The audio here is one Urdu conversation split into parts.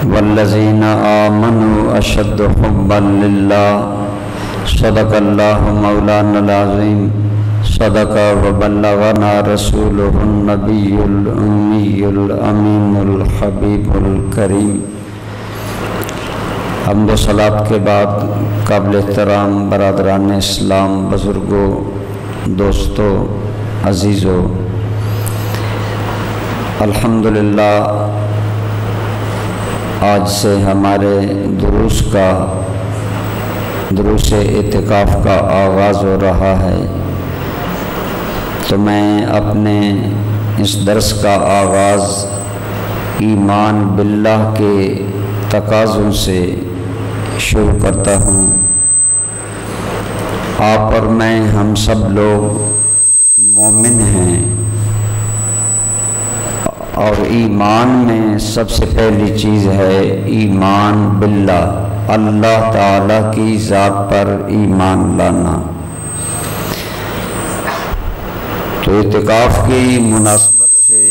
والذین آمنوا اشد حبا للہ صدق اللہ مولانا العظیم صدق وبلغنا رسولہ النبی الامی الامین الحبیب الکریم۔ حمد و صلوات کے بعد قابل احترام برادران اسلام، بزرگوں، دوستوں، عزیزوں، الحمدللہ آج سے ہمارے دروس اعتکاف کا آغاز ہو رہا ہے، تو میں اپنے اس درس کا آغاز ایمان باللہ کے تقاضوں سے شروع کرتا ہوں۔ آپ اور میں، ہم سب لوگ مومن ہیں، اور ایمان میں سب سے پہلی چیز ہے ایمان باللہ، اللہ تعالیٰ کی ذات پر ایمان لانا۔ تو اعتکاف کی مناسبت سے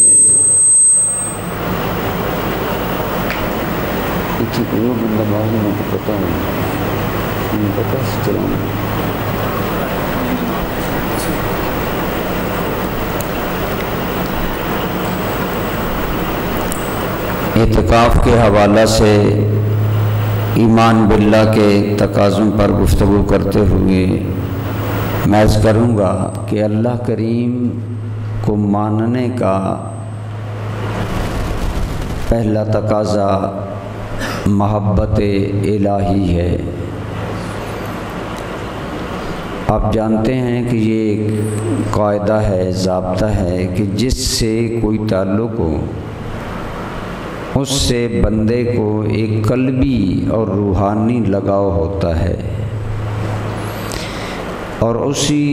اعتکاف کے حوالہ سے ایمان باللہ کے تقاضوں پر گفتگو کرتے ہوئے میں عرض کروں گا کہ اللہ کریم کو ماننے کا پہلا تقاضا محبت الہی ہے۔ آپ جانتے ہیں کہ یہ ایک قاعدہ ہے، ضابطہ ہے کہ جس سے کوئی تعلق ہو اس سے بندے کو ایک قلبی اور روحانی لگاؤ ہوتا ہے، اور اسی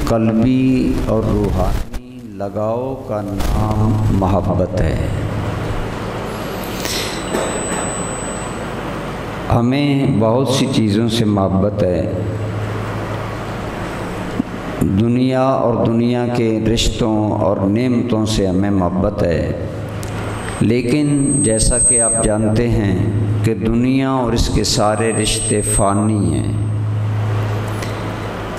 قلبی اور روحانی لگاؤ کا نام محبت ہے۔ ہمیں بہت سی چیزوں سے محبت ہے، دنیا اور دنیا کے رشتوں اور نعمتوں سے ہمیں محبت ہے، لیکن جیسا کہ آپ جانتے ہیں کہ دنیا اور اس کے سارے رشتے فانی ہیں،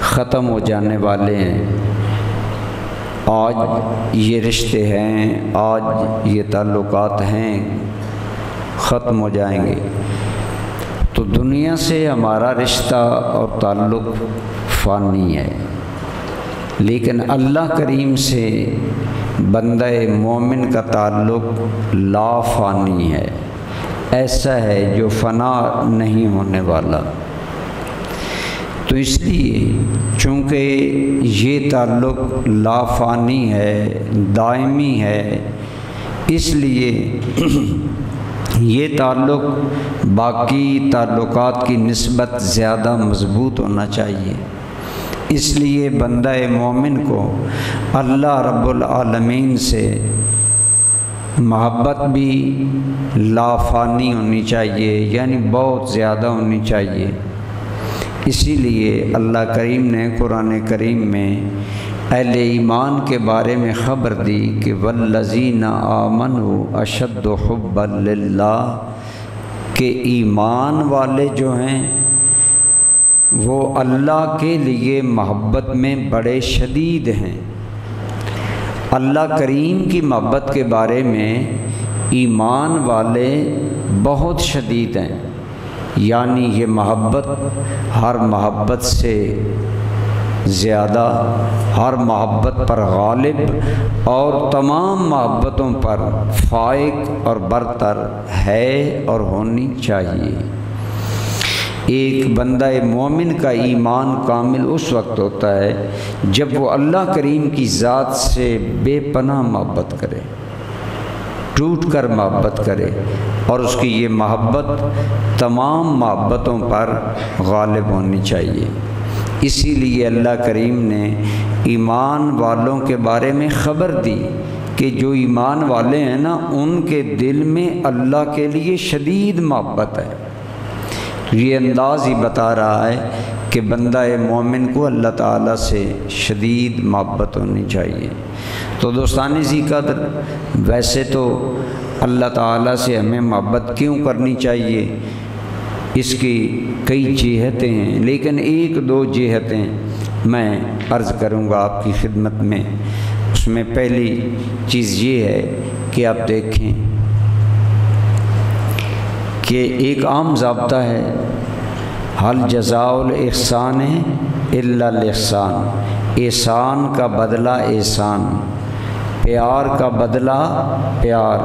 ختم ہو جانے والے ہیں۔ آج یہ رشتے ہیں، آج یہ تعلقات ہیں، ختم ہو جائیں گے۔ تو دنیا سے ہمارا رشتہ اور تعلق فانی ہے، لیکن اللہ کریم سے بندہ مومن کا تعلق لا فانی ہے، ایسا ہے جو فنا نہیں ہونے والا۔ تو اس لیے چونکہ یہ تعلق لا فانی ہے، دائمی ہے، اس لیے یہ تعلق باقی تعلقات کی نسبت زیادہ مضبوط ہونا چاہیے۔ اس لیے بندہ مومن کو اللہ رب العالمین سے محبت بھی لا فانی ہونی چاہیے، یعنی بہت زیادہ ہونی چاہیے۔ اسی لیے اللہ کریم نے قرآن کریم میں اہل ایمان کے بارے میں خبر دی کہ والذین آمنوا اشد حبا للہ، کہ ایمان والے جو ہیں وہ اللہ کے لیے محبت میں بڑے شدید ہیں۔ اللہ کریم کی محبت کے بارے میں ایمان والے بہت شدید ہیں، یعنی یہ محبت ہر محبت سے زیادہ، ہر محبت پر غالب اور تمام محبتوں پر فائق اور برتر ہے اور ہونی چاہیے۔ ایک بندہ مومن کا ایمان کامل اس وقت ہوتا ہے جب وہ اللہ کریم کی ذات سے بے پناہ محبت کرے، ٹوٹ کر محبت کرے، اور اس کی یہ محبت تمام محبتوں پر غالب ہونی چاہیے۔ اسی لیے اللہ کریم نے ایمان والوں کے بارے میں خبر دی کہ جو ایمان والے ہیں نا، ان کے دل میں اللہ کے لیے شدید محبت ہے۔ یہ انداز ہی بتا رہا ہے کہ بندہ مومن کو اللہ تعالیٰ سے شدید محبت ہونی چاہیے۔ تو دوستان ذی قدر، ویسے تو اللہ تعالیٰ سے ہمیں محبت کیوں کرنی چاہیے، اس کی کئی جہتیں ہیں، لیکن ایک دو جہتیں میں عرض کروں گا آپ کی خدمت میں۔ اس میں پہلی چیز یہ ہے کہ آپ دیکھیں کہ ایک عام ضابطہ ہے، حل جزاء الاحسان الا الاحسان، احسان کا بدلہ احسان، پیار کا بدلہ پیار،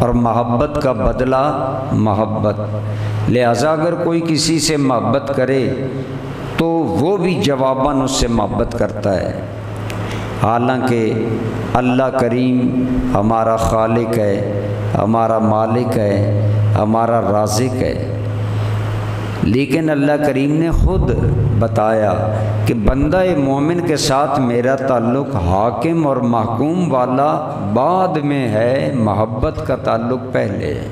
اور محبت کا بدلہ محبت۔ لہذا اگر کوئی کسی سے محبت کرے تو وہ بھی جواباً اس سے محبت کرتا ہے، حالانکہ اللہ کریم ہمارا خالق ہے، ہمارا مالک ہے، ہمارا رازق ہے، لیکن اللہ کریم نے خود بتایا کہ بندہ مومن کے ساتھ میرا تعلق حاکم اور محکوم والا بعد میں ہے، محبت کا تعلق پہلے ہے۔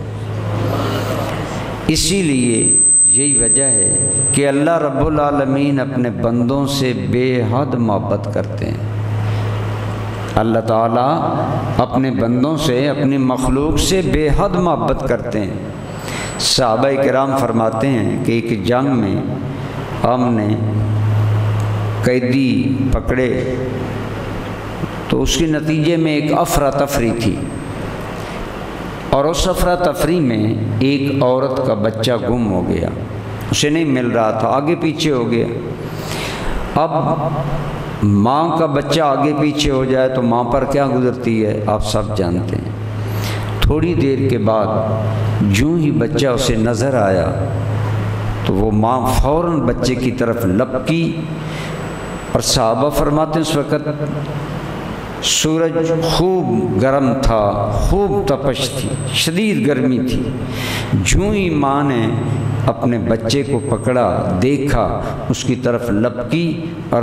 اسی لیے یہی وجہ ہے کہ اللہ رب العالمین اپنے بندوں سے بے حد محبت کرتے ہیں۔ اللہ تعالیٰ اپنے بندوں سے، اپنی مخلوق سے بے حد محبت کرتے ہیں۔ صحابہ کرام فرماتے ہیں کہ ایک جنگ میں ہم نے قیدی پکڑے تو اس کے نتیجے میں ایک افراتفری تھی، اور اس افراتفری میں ایک عورت کا بچہ گم ہو گیا، اسے نہیں مل رہا تھا، آگے پیچھے ہو گیا۔ اب ماں کا بچہ آگے پیچھے ہو جائے تو ماں پر کیا گزرتی ہے آپ سب جانتے ہیں۔ تھوڑی دیر کے بعد جوں ہی بچہ اسے نظر آیا تو وہ ماں فوراً بچے کی طرف لپکی، اور صحابہ فرماتے ہیں اس وقت سورج خوب گرم تھا، خوب تپش تھی، شدید گرمی تھی۔ جوں ہی ماں نے اپنے بچے کو پکڑا، دیکھا، اس کی طرف لپکی اور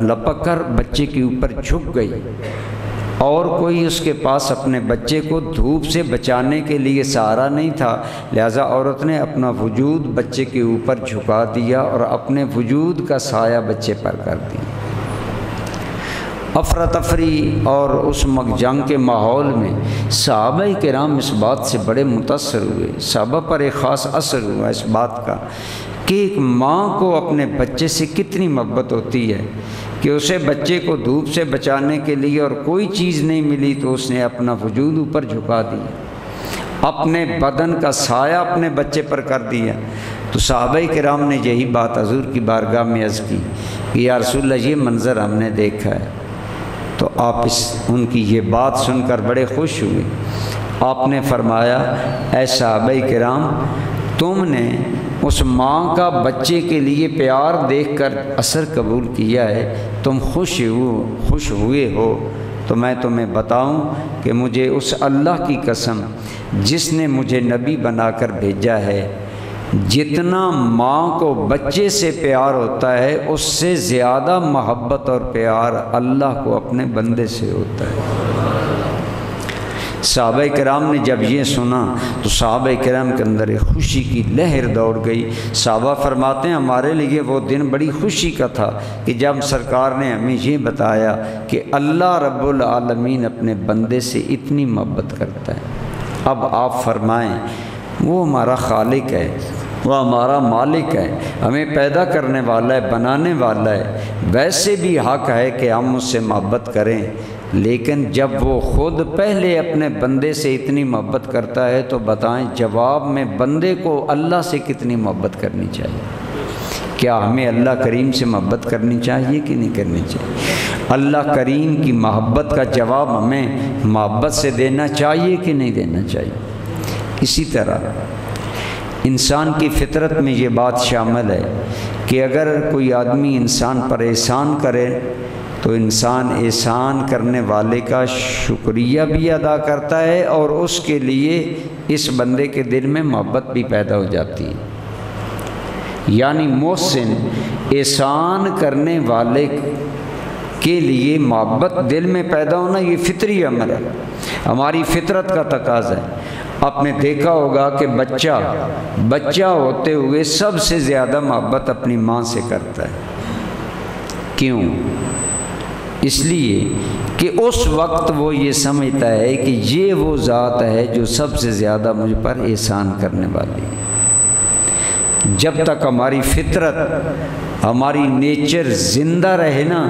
لپک کر بچے کے اوپر جھک گئی، اور کوئی اس کے پاس اپنے بچے کو دھوپ سے بچانے کے لیے سہارا نہیں تھا، لہذا عورت نے اپنا وجود بچے کے اوپر جھکا دیا اور اپنے وجود کا سایہ بچے پر کر دیا۔ افراتفری اور اس جنگ کے ماحول میں صحابہ کرام اس بات سے بڑے متاثر ہوئے، صحابہ پر ایک خاص اثر ہوا اس بات کا کہ ایک ماں کو اپنے بچے سے کتنی محبت ہوتی ہے کہ اسے بچے کو دھوپ سے بچانے کے لیے اور کوئی چیز نہیں ملی تو اس نے اپنا وجود اوپر جھکا دیا، اپنے بدن کا سایہ اپنے بچے پر کر دیا۔ تو صحابہ کرام نے یہی بات حضور کی بارگاہ میں عرض کی کہ یا رسول اللہ یہ منظر ہم نے دیکھا ہے۔ تو آپ ان کی یہ بات سن کر بڑے خوش ہوئے۔ آپ نے فرمایا اے صحابہ کرام، تم نے اس ماں کا بچے کے لیے پیار دیکھ کر اثر قبول کیا ہے، تم خوش ہوئے ہو، تو میں تمہیں بتاؤں کہ مجھے اس اللہ کی قسم جس نے مجھے نبی بنا کر بھیجا ہے، جتنا ماں کو بچے سے پیار ہوتا ہے اس سے زیادہ محبت اور پیار اللہ کو اپنے بندے سے ہوتا ہے۔ صحابہ کرام نے جب یہ سنا تو صحابہ کرام کے اندر ایک خوشی کی لہر دوڑ گئی۔ صحابہ فرماتے ہیں ہمارے لیے وہ دن بڑی خوشی کا تھا کہ جب سرکار نے ہمیں یہ بتایا کہ اللہ رب العالمین اپنے بندے سے اتنی محبت کرتا ہے۔ اب آپ فرمائیں وہ ہمارا خالق ہے، وہ ہمارا مالک ہے، ہمیں پیدا کرنے والا ہے، بنانے والا ہے، ویسے بھی حق ہے کہ ہم اس سے محبت کریں، لیکن جب وہ خود پہلے اپنے بندے سے اتنی محبت کرتا ہے تو بتائیں جواب میں بندے کو اللہ سے کتنی محبت کرنی چاہیے؟ کیا ہمیں اللہ کریم سے محبت کرنی چاہیے کہ نہیں کرنی چاہیے؟ اللہ کریم کی محبت کا جواب ہمیں محبت سے دینا چاہیے کہ نہیں دینا چاہیے؟ اسی طرح انسان کی فطرت میں یہ بات شامل ہے کہ اگر کوئی آدمی انسان پر احسان کرے تو انسان احسان کرنے والے کا شکریہ بھی ادا کرتا ہے اور اس کے لیے اس بندے کے دل میں محبت بھی پیدا ہو جاتی ہے۔ یعنی محسن احسان کرنے والے کے لیے محبت دل میں پیدا ہونا یہ فطری عمل ہے، ہماری فطرت کا تقاضا ہے۔ آپ نے دیکھا ہوگا کہ بچہ ہوتے ہوئے سب سے زیادہ محبت اپنی ماں سے کرتا ہے۔ کیوں؟ اس لیے کہ اس وقت وہ یہ سمجھتا ہے کہ یہ وہ ذات ہے جو سب سے زیادہ مجھ پر احسان کرنے والی ہے۔ جب تک ہماری فطرت، ہماری نیچر زندہ رہے نا،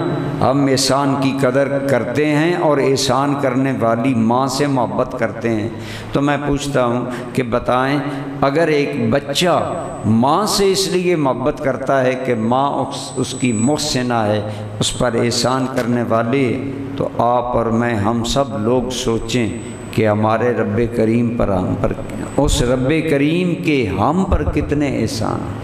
ہم احسان کی قدر کرتے ہیں اور احسان کرنے والی ماں سے محبت کرتے ہیں۔ تو میں پوچھتا ہوں کہ بتائیں، اگر ایک بچہ ماں سے اس لیے محبت کرتا ہے کہ ماں اس کی محسنہ ہے، اس پر احسان کرنے والی ہے، تو آپ اور میں، ہم سب لوگ سوچیں کہ ہمارے رب کریم پر، ہم پر، اس رب کریم کے ہم پر کتنے احسان ہیں،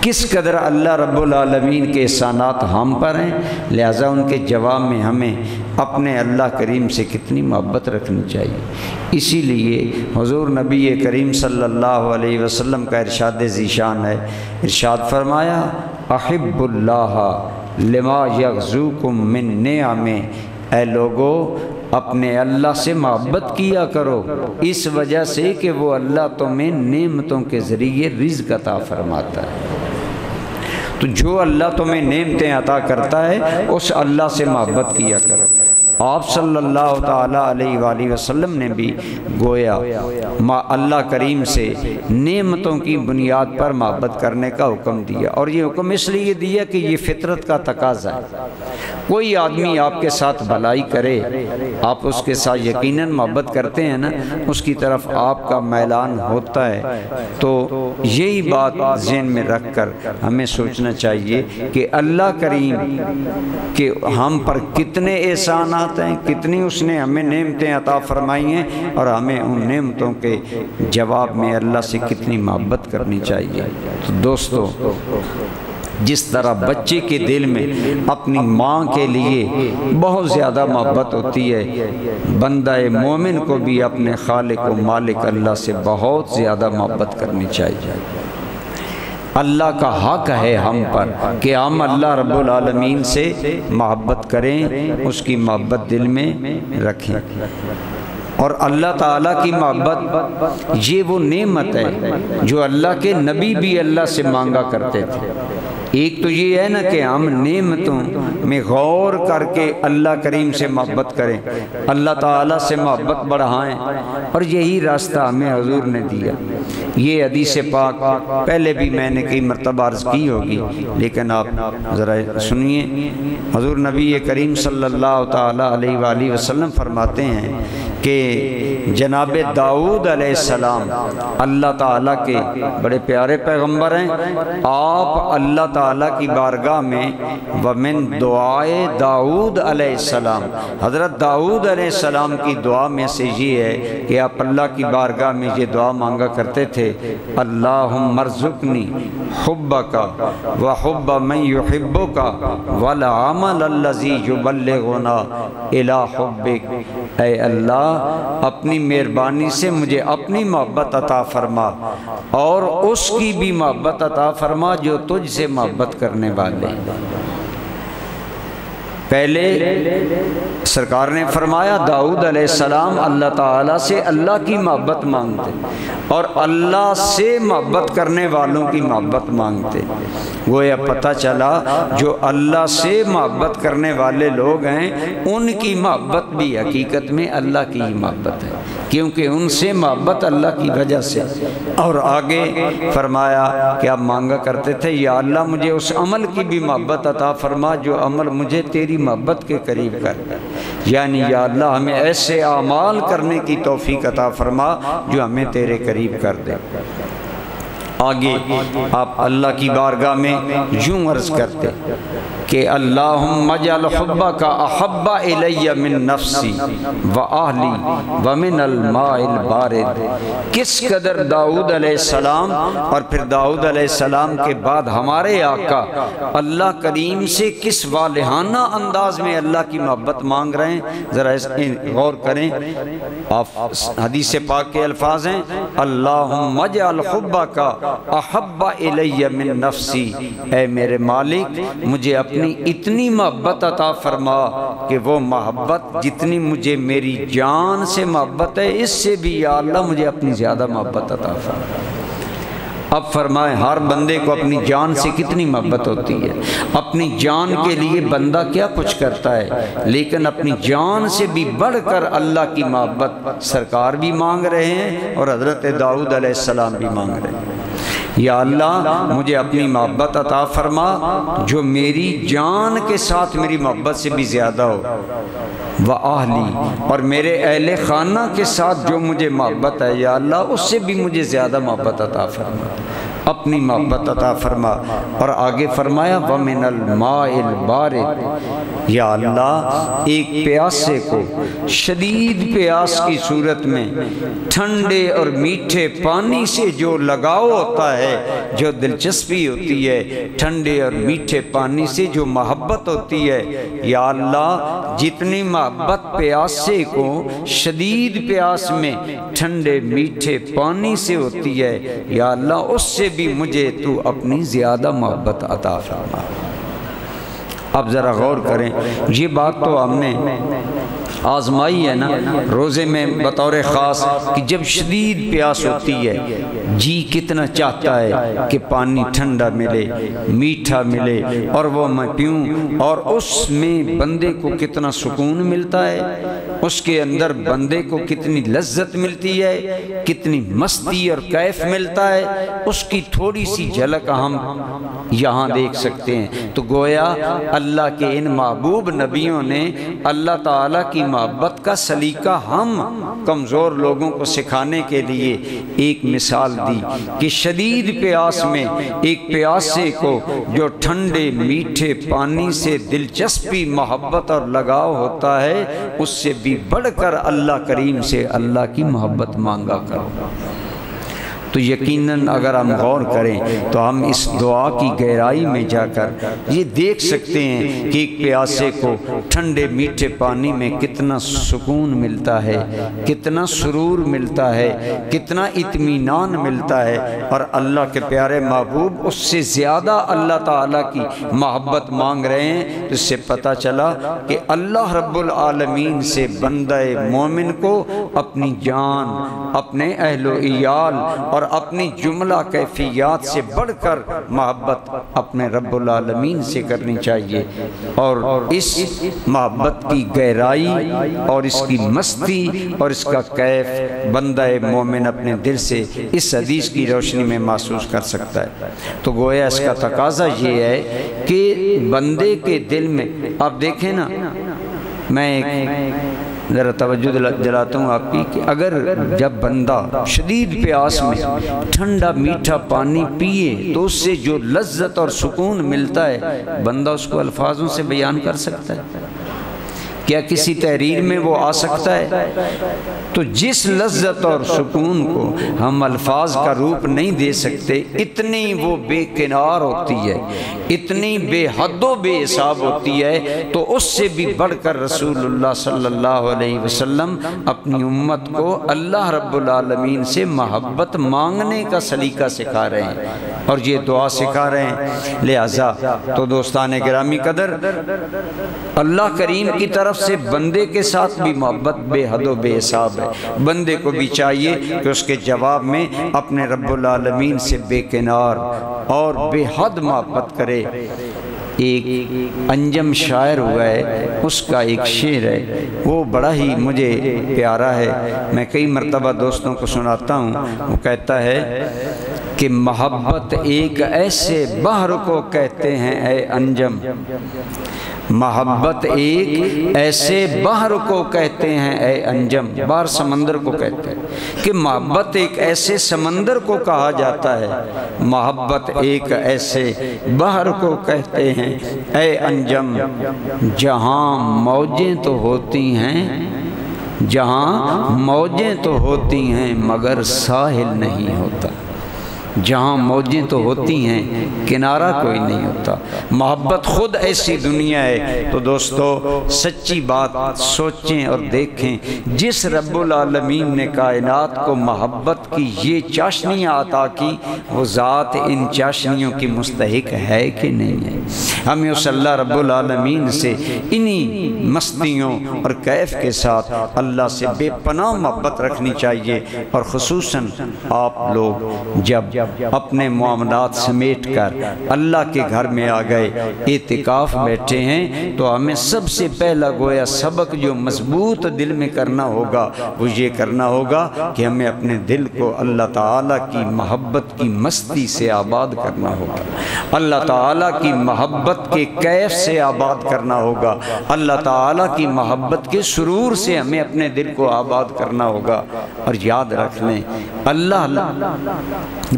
کس قدر اللہ رب العالمین کے احسانات ہم پر ہیں۔ لہٰذا ان کے جواب میں ہمیں اپنے اللہ کریم سے کتنی محبت رکھنی چاہیے۔ اسی لیے حضور نبی کریم صلی اللہ علیہ وسلم کا ارشاد ذیشان ہے، ارشاد فرمایا، احب اللہ لما یغزوکم من نعم، اے لوگو اپنے اللہ سے محبت کیا کرو اس وجہ سے کہ وہ اللہ تمہیں نعمتوں کے ذریعے رزق عطا فرماتا ہے۔ تو جو اللہ تمہیں نعمتیں عطا کرتا ہے اس اللہ سے محبت کیا کرو۔ آپ صلی اللہ تعالیٰ علیہ وآلہ وسلم نے بھی گویا اللہ کریم سے نعمتوں کی بنیاد پر محبت کرنے کا حکم دیا، اور یہ حکم اس لیے دیا کہ یہ فطرت کا تقاضا ہے۔ کوئی آدمی آپ کے ساتھ بھلائی کرے، آپ اس کے ساتھ یقیناً محبت کرتے ہیں نا، اس کی طرف آپ کا میلان ہوتا ہے۔ تو یہی بات ذہن میں رکھ کر ہمیں سوچنا چاہیے کہ اللہ کریم کے ہم پر کتنے احسانات ہیں، کتنی اس نے ہمیں نعمتیں عطا فرمائی ہیں، اور ہمیں ان نعمتوں کے جواب میں اللہ سے کتنی محبت کرنی چاہیے۔ تو دوستو، جس طرح بچے کے دل میں اپنی ماں کے لیے بہت زیادہ محبت ہوتی ہے، بندہ مومن کو بھی اپنے خالق و مالک اللہ سے بہت زیادہ محبت کرنی چاہیے۔ اللہ کا حق ہے ہم پر کہ ہم اللہ رب العالمین سے محبت کریں، اس کی محبت دل میں رکھیں۔ اور اللہ تعالیٰ کی محبت یہ وہ نعمت ہے جو اللہ کے نبی بھی اللہ سے مانگا کرتے تھے۔ ایک تو یہ ہے نا کہ ہم نعمتوں میں غور کر کے اللہ کریم سے محبت کریں، اللہ تعالیٰ سے محبت بڑھائیں، اور یہی راستہ ہمیں حضور نے دیا۔ یہ حدیث پاک پہلے بھی میں نے کئی مرتبہ عرض کی ہوگی، لیکن آپ ذرا سنیے۔ حضور نبی کریم صلی اللہ تعالیٰ علیہ وآلہ وسلم فرماتے ہیں کہ جناب داؤد علیہ السلام اللہ تعالیٰ کے بڑے پیارے پیغمبر ہیں۔ آپ اللہ تعالیٰ کی بارگاہ میں ومن دعائے داؤد علیہ السلام، حضرت داؤد علیہ السلام کی دعا میں سے یہ ہے کہ آپ اللہ کی بارگاہ میں یہ دعا مانگا کرتے تھے، اللہم ارزقنی حبک وحب من یحبک والعمل الذی یبلغنا الی حبک۔ اے اللہ اپنی مہربانی سے مجھے اپنی محبت عطا فرما، اور اس کی بھی محبت عطا فرما جو تجھ سے محبت کرنے والے ہیں۔ پہلے سرکار نے فرمایا داؤد علیہ السلام اللہ تعالیٰ سے اللہ کی محبت مانگتے اور اللہ سے محبت کرنے والوں کی محبت مانگتے۔ گویا پتہ چلا جو اللہ سے محبت کرنے والے لوگ ہیں ان کی محبت بھی حقیقت میں اللہ کی ہی محبت ہے، کیونکہ ان سے محبت اللہ کی وجہ سے۔ اور آگے فرمایا کہ آپ مانگا کرتے تھے یا اللہ مجھے اس عمل کی بھی محبت عطا فرما جو عمل مجھے تیری محبت کے قریب کر، یعنی یا اللہ ہمیں ایسے اعمال کرنے کی توفیق عطا فرما جو ہمیں تیرے قریب کر دے۔ آگے آپ اللہ کی بارگاہ میں یوں عرض کرتے کہ اللہم اجعل حبک احب الی من نفسی و اہلی و من الماء البارد۔ کس قدر داؤد علیہ السلام اور پھر داؤد علیہ السلام کے بعد ہمارے آقا اللہ کریم سے کس والہانہ انداز میں اللہ کی محبت مانگ رہے ہیں، ذرا اس غور کریں۔ آپ حدیث پاک کے الفاظ ہیں اللہم اجعل حبک احب الی من نفسی، اے میرے مالک مجھے اپنی اتنی محبت عطا فرما کہ وہ محبت جتنی مجھے میری جان سے محبت ہے اس سے بھی یا اللہ مجھے اپنی زیادہ محبت عطا فرما۔ اب فرمائیں ہر بندے کو اپنی جان سے کتنی محبت ہوتی ہے، اپنی جان کے لیے بندہ کیا کچھ کرتا ہے، لیکن اپنی جان سے بھی بڑھ کر اللہ کی محبت سرکار بھی مانگ رہے ہیں اور حضرت داؤد علیہ السلام بھی مانگ رہے ہیں۔ یا اللہ مجھے اپنی محبت عطا فرما جو میری جان کے ساتھ میری محبت سے بھی زیادہ ہو، وَأَهْلِي، اور میرے اہل خانہ کے ساتھ جو مجھے محبت ہے یا اللہ اس سے بھی مجھے زیادہ محبت عطا فرما، اپنی محبت عطا فرما۔ اور آگے فرمایا وَمِنَ الْمَاءِ الْبَارِدِ، یا اللہ ایک پیاسے کو شدید پیاس کی صورت میں ٹھنڈے اور میٹھے پانی سے جو لگاؤ ہوتا ہے، جو دلچسپی ہوتی ہے، ٹھنڈے اور میٹھے پانی سے جو محبت ہوتی ہے، یا اللہ جتنی محبت پیاسے کو شدید پیاس میں ٹھنڈے میٹھے پانی سے ہوتی ہے، یا اللہ اس سے بھی مجھے تو اپنی زیادہ محبت عطا فرما۔ اب ذرا غور کریں، یہ بات تو ہم نے آزمائی ہے نا روزے میں بطور خاص کہ جب شدید پیاس ہوتی ہے جی کتنا چاہتا ہے کہ پانی ٹھنڈا ملے، میٹھا ملے اور وہ میں پیوں، اور اس میں بندے کو کتنا سکون ملتا ہے، اس کے اندر بندے کو کتنی لذت ملتی ہے، کتنی مستی اور کیف ملتا ہے، اس کی تھوڑی سی جھلک ہم یہاں دیکھ سکتے ہیں۔ تو گویا اللہ کے ان محبوب نبیوں نے اللہ تعالیٰ کی محبت کا سلیقہ ہم کمزور لوگوں کو سکھانے کے لیے ایک مثال دی کہ شدید پیاس میں ایک پیاسے کو جو ٹھنڈے میٹھے پانی سے دلچسپی محبت اور لگاؤ ہوتا ہے، اس سے بھی بڑھ کر اللہ کریم سے اللہ کی محبت مانگا کرو۔ تو یقیناً اگر ہم غور کریں تو ہم اس دعا کی گہرائی میں جا کر یہ دیکھ سکتے ہیں کہ ایک پیاسے کو ٹھنڈے میٹھے پانی میں کتنا سکون ملتا ہے، کتنا سرور ملتا ہے، کتنا اطمینان ملتا ہے، اور اللہ کے پیارے محبوب اس سے زیادہ اللہ تعالیٰ کی محبت مانگ رہے ہیں۔ اس سے پتہ چلا کہ اللہ رب العالمین سے بندہ مومن کو اپنی جان، اپنے اہل و عیال اور اپنی جملہ کیفیات سے بڑھ کر محبت اپنے رب العالمین سے کرنی چاہیے، اور اس محبت کی گہرائی اور اس کی مستی اور اس کا کیف بندہ مومن اپنے دل سے اس حدیث کی روشنی میں محسوس کر سکتا ہے۔ تو گویا اس کا تقاضا یہ ہے کہ بندے کے دل میں آپ دیکھیں نا، میں ایک ذرا توجہ دلاتا ہوں آپ کی کہ اگر جب بندہ شدید پیاس میں ٹھنڈا میٹھا پانی پیے تو اس سے جو لذت اور سکون ملتا ہے بندہ اس کو الفاظوں سے بیان کر سکتا ہے؟ کیا کسی تحریر میں وہ آ سکتا ہے؟ تو جس لذت اور سکون کو ہم الفاظ کا روپ نہیں دے سکتے، اتنی وہ بے کنار ہوتی ہے، اتنی بے حد و بے حساب ہوتی ہے، تو اس سے بھی بڑھ کر رسول اللہ صلی اللہ علیہ وسلم اپنی امت کو اللہ رب العالمین سے محبت مانگنے کا سلیقہ سکھا رہے ہیں اور یہ دعا سکھا رہے ہیں۔ لہٰذا تو دوستان گرامی قدر، اللہ کریم کی طرف سے بندے کے ساتھ بھی محبت بے حد و بے حساب ہے۔ بندے کو بھی چاہیے کہ اس کے جواب میں اپنے رب العالمین سے بے کنار اور بے حد محبت کرے۔ ایک انجم شاعر ہوا ہے، اس کا ایک شعر ہے، وہ بڑا ہی مجھے پیارا ہے، میں کئی مرتبہ دوستوں کو سناتا ہوں۔ وہ کہتا ہے کہ محبت ایک ایسے بحر کو کہتے ہیں اے انجم، محبت ایک ایسے بحر کو کہتے ہیں اے انجم، بحر سمندر کو کہتے ہیں کہ محبت ایک ایسے سمندر کو کہا جاتا ہے، محبت ایک ایسے بحر کو کہتے ہیں اے انجم، جہاں موجیں تو ہوتی ہیں، جہاں موجیں تو ہوتی ہیں مگر ساحل نہیں ہوتا، جہاں موجیں تو ہوتی ہیں کنارہ کوئی نہیں ہوتا۔ محبت خود ایسی دنیا ہے۔ تو دوستو سچی بات سوچیں اور دیکھیں، جس رب العالمین نے کائنات کو محبت کی یہ چاشنیاں عطا کی، وہ ذات ان چاشنیوں کی مستحق ہے کہ نہیں ہے؟ ہمیں اس اللہ رب العالمین سے انہی مستیوں اور کیف کے ساتھ اللہ سے بے پناہ محبت رکھنی چاہیے، اور خصوصاً آپ لوگ جب اپنے معاملات سمیٹ کر اللہ کے گھر میں آ گئے، اعتکاف بیٹھے ہیں، تو ہمیں سب سے پہلا گویا سبق جو مضبوط دل میں کرنا ہوگا وہ یہ کرنا ہوگا کہ ہمیں اپنے دل کو اللہ تعالیٰ کی محبت کی مستی سے آباد کرنا ہوگا، اللہ تعالیٰ کی محبت کے کیف سے آباد کرنا ہوگا، اللہ تعالیٰ کی محبت کے سرور سے ہمیں اپنے دل کو آباد کرنا ہوگا۔ اور یاد رکھ لیں اللہ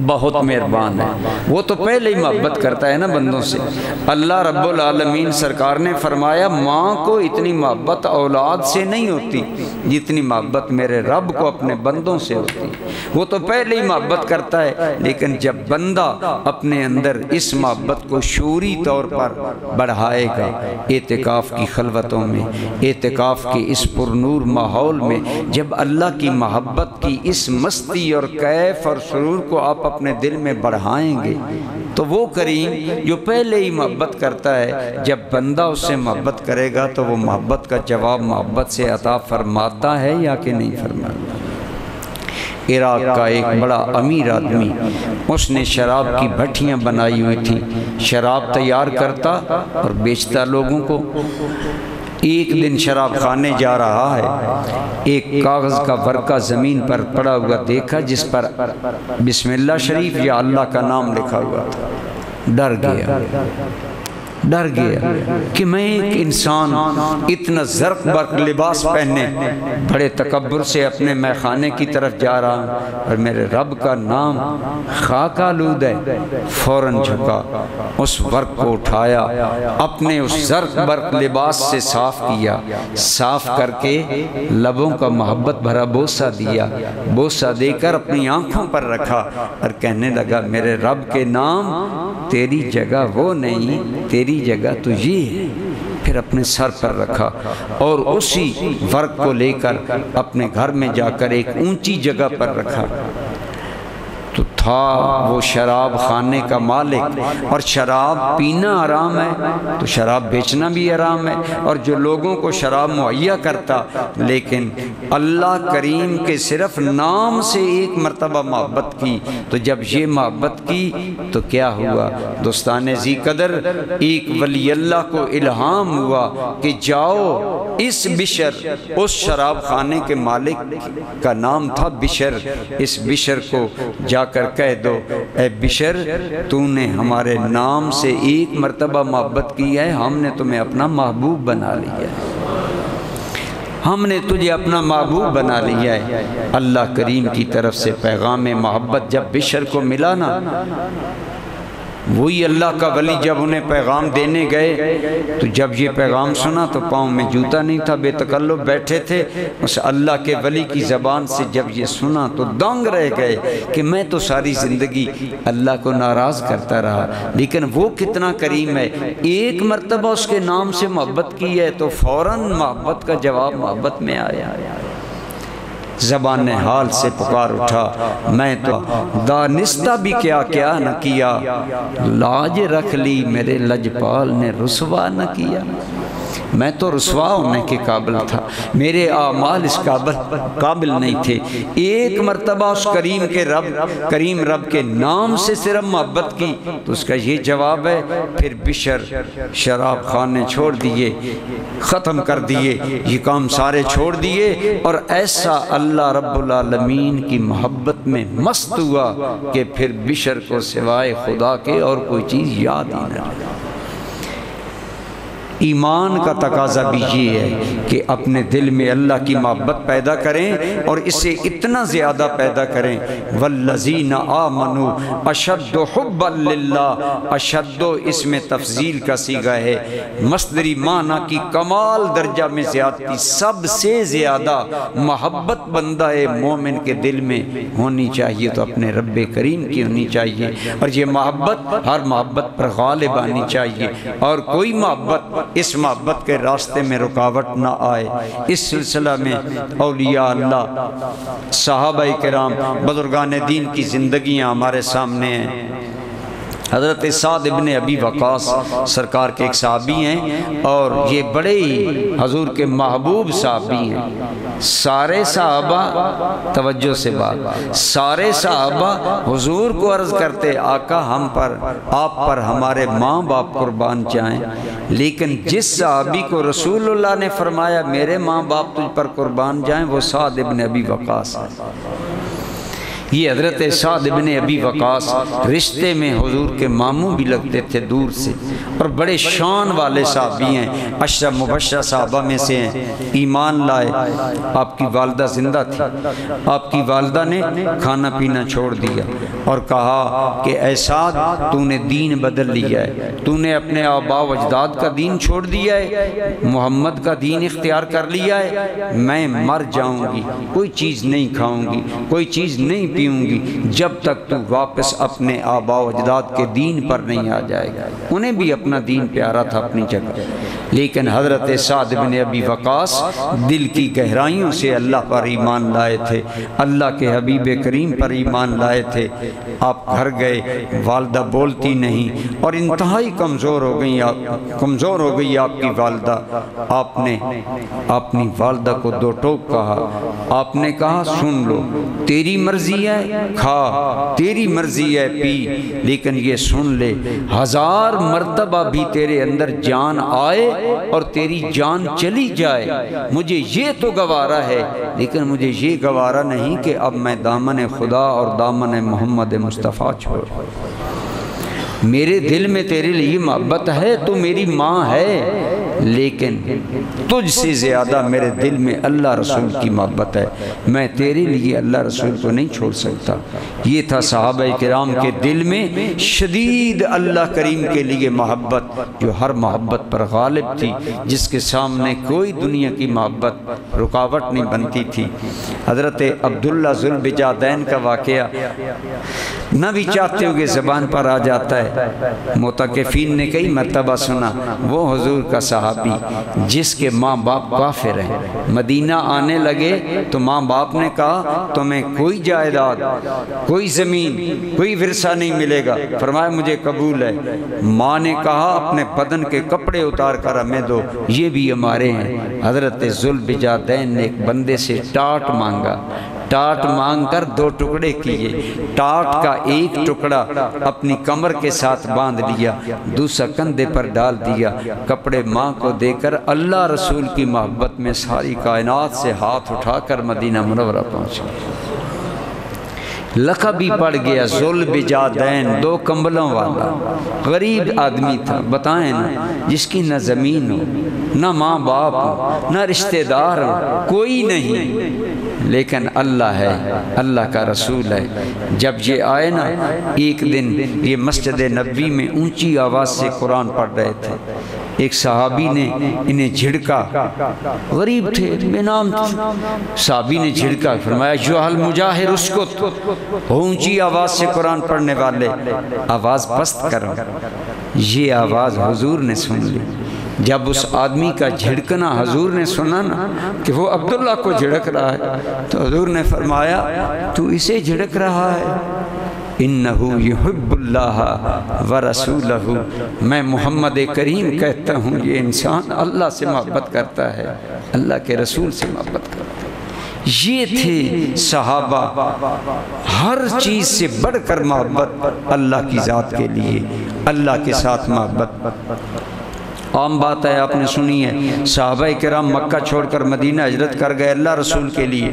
بہت مہربان ہے، وہ تو پہلے ہی محبت کرتا ہے نا بندوں سے۔ اللہ رب العالمین سرکار نے فرمایا ماں کو اتنی محبت اولاد سے نہیں ہوتی جتنی محبت میرے رب کو اپنے بندوں سے ہوتی، وہ تو پہلے ہی محبت کرتا ہے، لیکن جب بندہ اپنے اندر اس محبت کو شعوری طور پر بڑھائے گا، اعتکاف کی خلوتوں میں، اعتکاف کے اس پرنور ماحول میں جب اللہ کی محبت کی اس مستی اور کیف اور سرور کو آپ اپنے دل میں بڑھائیں گے تو وہ کریم جو پہلے ہی محبت کرتا ہے، جب بندہ اس سے محبت کرے گا تو وہ محبت کا جواب محبت سے عطا فرماتا ہے یا کہ نہیں فرماتا۔ عراق کا ایک بڑا امیر آدمی، اس نے شراب کی بھٹیاں بنائی ہوئی تھی، شراب تیار کرتا اور بیچتا لوگوں کو۔ ایک دن شراب خانے جا رہا ہے، ایک کاغذ کا ورقہ زمین پر پڑا ہوا دیکھا جس پر بسم اللہ شریف یا اللہ کا نام لکھا ہوا تھا۔ ڈر گیا کہ میں ایک انسان اتنا زرق برق لباس پہنے بڑے تکبر سے اپنے میخانے کی طرف جا رہا ہوں اور میرے رب کا نام خاک آلود ہے۔ فوراً جھکا، اس ورق کو اٹھایا، اپنے اس زرق برق لباس سے صاف کیا، صاف کر کے لبوں کا محبت بھرا بوسہ دیا، بوسہ دے کر اپنی آنکھوں پر رکھا اور کہنے لگا میرے رب کے نام تیری جگہ وہ نہیں، تیری جگہ تو یہ ہے۔ پھر اپنے سر پر رکھا اور اسی ورق کو لے کر اپنے گھر میں جا کر ایک اونچی جگہ پر رکھا۔ تو تھا وہ شراب خانے کا مالک، اور شراب پینا حرام ہے تو شراب بیچنا بھی حرام ہے، اور جو لوگوں کو شراب مہیا کرتا، لیکن اللہ کریم کے صرف نام سے ایک مرتبہ محبت کی، تو جب یہ محبت کی تو کیا ہوا دوستان ذی قدر، ایک ولی اللہ کو الہام ہوا کہ جاؤ اس بشر، اس شراب خانے کے مالک کا نام تھا بشر، اس بشر کو جا کر کہہ دو اے بشر تو نے ہمارے نام سے ایک مرتبہ محبت کی ہے، ہم نے تمہیں اپنا محبوب بنا لیا ہے، ہم نے تجھے اپنا محبوب بنا لیا ہے۔ اللہ کریم کی طرف سے پیغام محبت جب بشر کو ملا نا، وہی اللہ کا ولی جب انہیں پیغام دینے گئے تو جب یہ پیغام سنا تو پاؤں میں جوتا نہیں تھا، بے تکلف بیٹھے تھے، اس اللہ کے ولی کی زبان سے جب یہ سنا تو دنگ رہ گئے کہ میں تو ساری زندگی اللہ کو ناراض کرتا رہا، لیکن وہ کتنا کریم ہے، ایک مرتبہ اس کے نام سے محبت کی ہے تو فوراً محبت کا جواب محبت میں آیا۔ زبان حال سے پکار اٹھا میں تو دانستہ بھی کیا کیا نہ کیا، لاج رکھ لی میرے لجپال نے رسوا نہ کیا، میں تو رسوا ہونے کے قابل تھا، میرے اعمال اس قابل نہیں تھے۔ ایک مرتبہ اس کریم رب کے نام سے صرف محبت کی تو اس کا یہ جواب ہے۔ پھر بشر شراب خانے چھوڑ دیے، ختم کر دیے، یہ کام سارے چھوڑ دیے، اور ایسا اللہ رب العالمین کی محبت میں مست ہوا کہ پھر بشر کو سوائے خدا کے اور کوئی چیز یاد ہی نہ رہا۔ ایمان کا تقاضا بھی یہ ہے کہ اپنے دل میں اللہ کی محبت پیدا کریں اور اسے اتنا زیادہ پیدا کریں، والذین آمنوا اشد حبا للہ، اشد اس میں تفضیل کا صیغہ ہے، مصدری معنی کی کمال درجہ میں زیادتی، سب سے زیادہ محبت بندہ مومن کے دل میں ہونی چاہیے تو اپنے رب کریم کی ہونی چاہیے، اور یہ محبت ہر محبت پر غالب آنی چاہیے، اور کوئی محبت اس محبت کے راستے میں رکاوٹ نہ آئے۔ اس سلسلہ میں اولیاء اللہ، صحابہ کرام، بزرگان دین کی زندگیاں ہمارے سامنے ہیں۔ حضرت سعد ابن ابی وقاص سرکار کے ایک صحابی ہیں اور یہ بڑے ہی حضور کے محبوب صحابی ہیں۔ سارے صحابہ، توجہ سے بات، سارے صحابہ حضور کو عرض کرتے آقا ہم پر، آپ پر ہمارے ماں باپ قربان جائیں، لیکن جس صحابی کو رسول اللہ نے فرمایا میرے ماں باپ تجھ پر قربان جائیں وہ سعد ابن ابی وقاص ہے۔ یہ حضرت سعد ابن ابی وقاص رشتے میں حضور کے ماموں بھی لگتے تھے دور سے، اور بڑے شان والے صحابی ہیں، عشرہ مبشرہ صحابہ میں سے ہیں۔ ایمان لائے، آپ کی والدہ زندہ تھی، آپ کی والدہ نے کھانا پینا چھوڑ دیا اور کہا کہ اے سعد تو نے دین بدل لیا ہے، تو نے اپنے آباء و اجداد کا دین چھوڑ دیا ہے، محمد کا دین اختیار کر لیا ہے، میں مر جاؤں گی، کوئی چیز نہیں کھاؤں گی، کوئی چیز نہیں پیوں گی جب تک تو واپس اپنے آباء و اجداد کے دین پر نہیں آ جائے گا۔ انہیں بھی اپنا دین پیارا تھا اپنی جگہ، لیکن حضرت سعد بن ابی وقاص دل کی گہرائیوں سے اللہ پر ایمان لائے تھے، اللہ کے حبیب کریم پر ایمان لائے تھے۔ آپ گھر گئے، والدہ بولتی نہیں اور انتہائی کمزور ہو گئی آپ کی والدہ۔ آپ نے اپنی والدہ کو دو ٹوک کہا، آپ نے کہا سن لو، تیری مرضی ہے کھا، تیری مرضی ہے پی، لیکن یہ سن لے 1000 مرتبہ بھی تیرے اندر جان آئے اور تیری جان چلی جائے، مجھے یہ تو گوارا ہے، لیکن مجھے یہ گوارا نہیں کہ اب میں دامن خدا اور دامن محمد مصطفیٰ چھوڑ۔ میرے دل میں تیرے لیے محبت ہے، تو میری ماں ہے، لیکن تجھ سے زیادہ میرے دل میں اللہ رسول کی محبت ہے، میں تیرے لیے اللہ رسول کو نہیں چھوڑ سکتا۔ یہ تھا صحابہ کرام کے دل میں شدید اللہ کریم کے لیے محبت، جو ہر محبت پر غالب تھی، جس کے سامنے کوئی دنیا کی محبت رکاوٹ نہیں بنتی تھی۔ حضرت عبداللہ ذوالبجادین کا واقعہ نہ بھی چاہتے ہوئے زبان پر آ جاتا ہے، متکفین نے کئی مرتبہ سنا۔ وہ حضور کا صحابی جس کے ماں باپ کافر ہیں، مدینہ آنے لگے تو ماں باپ نے کہا تمہیں کوئی جائیداد، کوئی زمین، کوئی ورثہ نہیں ملے گا، فرمایا مجھے قبول ہے۔ ماں نے کہا اپنے بدن کے کپڑے اتار کر ہمیں دو، یہ بھی ہمارے ہیں۔ حضرت ذوالبجادین نے ایک بندے سے ٹاٹ مانگا، ٹاٹ مانگ کر 2 ٹکڑے کیے، ٹاٹ کا ایک ٹکڑا اپنی کمر کے ساتھ باندھ لیا، دوسرا کندھے پر ڈال دیا، کپڑے ماں کو دے کر اللہ رسول کی محبت میں ساری کائنات سے ہاتھ اٹھا کر مدینہ منورہ پہنچا۔ لقب بھی پڑ گیا ذوالبجادین، 2 کمبلوں والا، غریب آدمی تھا، بتائیں نا، جس کی نہ زمین ہو، نہ ماں باپ ہو، نہ رشتہ دار ہو، کوئی نہیں، لیکن اللہ ہے، اللہ کا رسول ہے۔ جب یہ آئے نا، ایک دن یہ مسجد نبوی میں اونچی آواز سے قرآن پڑھ رہے تھے، ایک صحابی نے انہیں جھڑکا، غریب تھے، بے نام تھے، صحابی نے جھڑکا، فرمایا جو المجاہر اسکت، اونچی آواز سے قرآن پڑھنے والے آواز پست کرو۔ یہ آواز حضور نے سن لی۔ جب اس آدمی کا جھڑکنا حضور نے سنا نا کہ وہ عبداللہ کو جھڑک رہا ہے، تو حضور نے فرمایا تو اسے جھڑک رہا ہے، انہو یحب اللہ ورسولہ، میں محمد کریم کہتا ہوں یہ انسان اللہ سے محبت کرتا ہے، اللہ کے رسول سے محبت کرتا ہے۔ یہ تھے صحابہ، ہر چیز سے بڑھ کر محبت اللہ کی ذات کے لیے، اللہ کے ساتھ محبت۔ عام بات ہے، آپ نے سنی ہے، صحابہ کرام مکہ چھوڑ کر مدینہ ہجرت کر گئے اللہ رسول کے لیے۔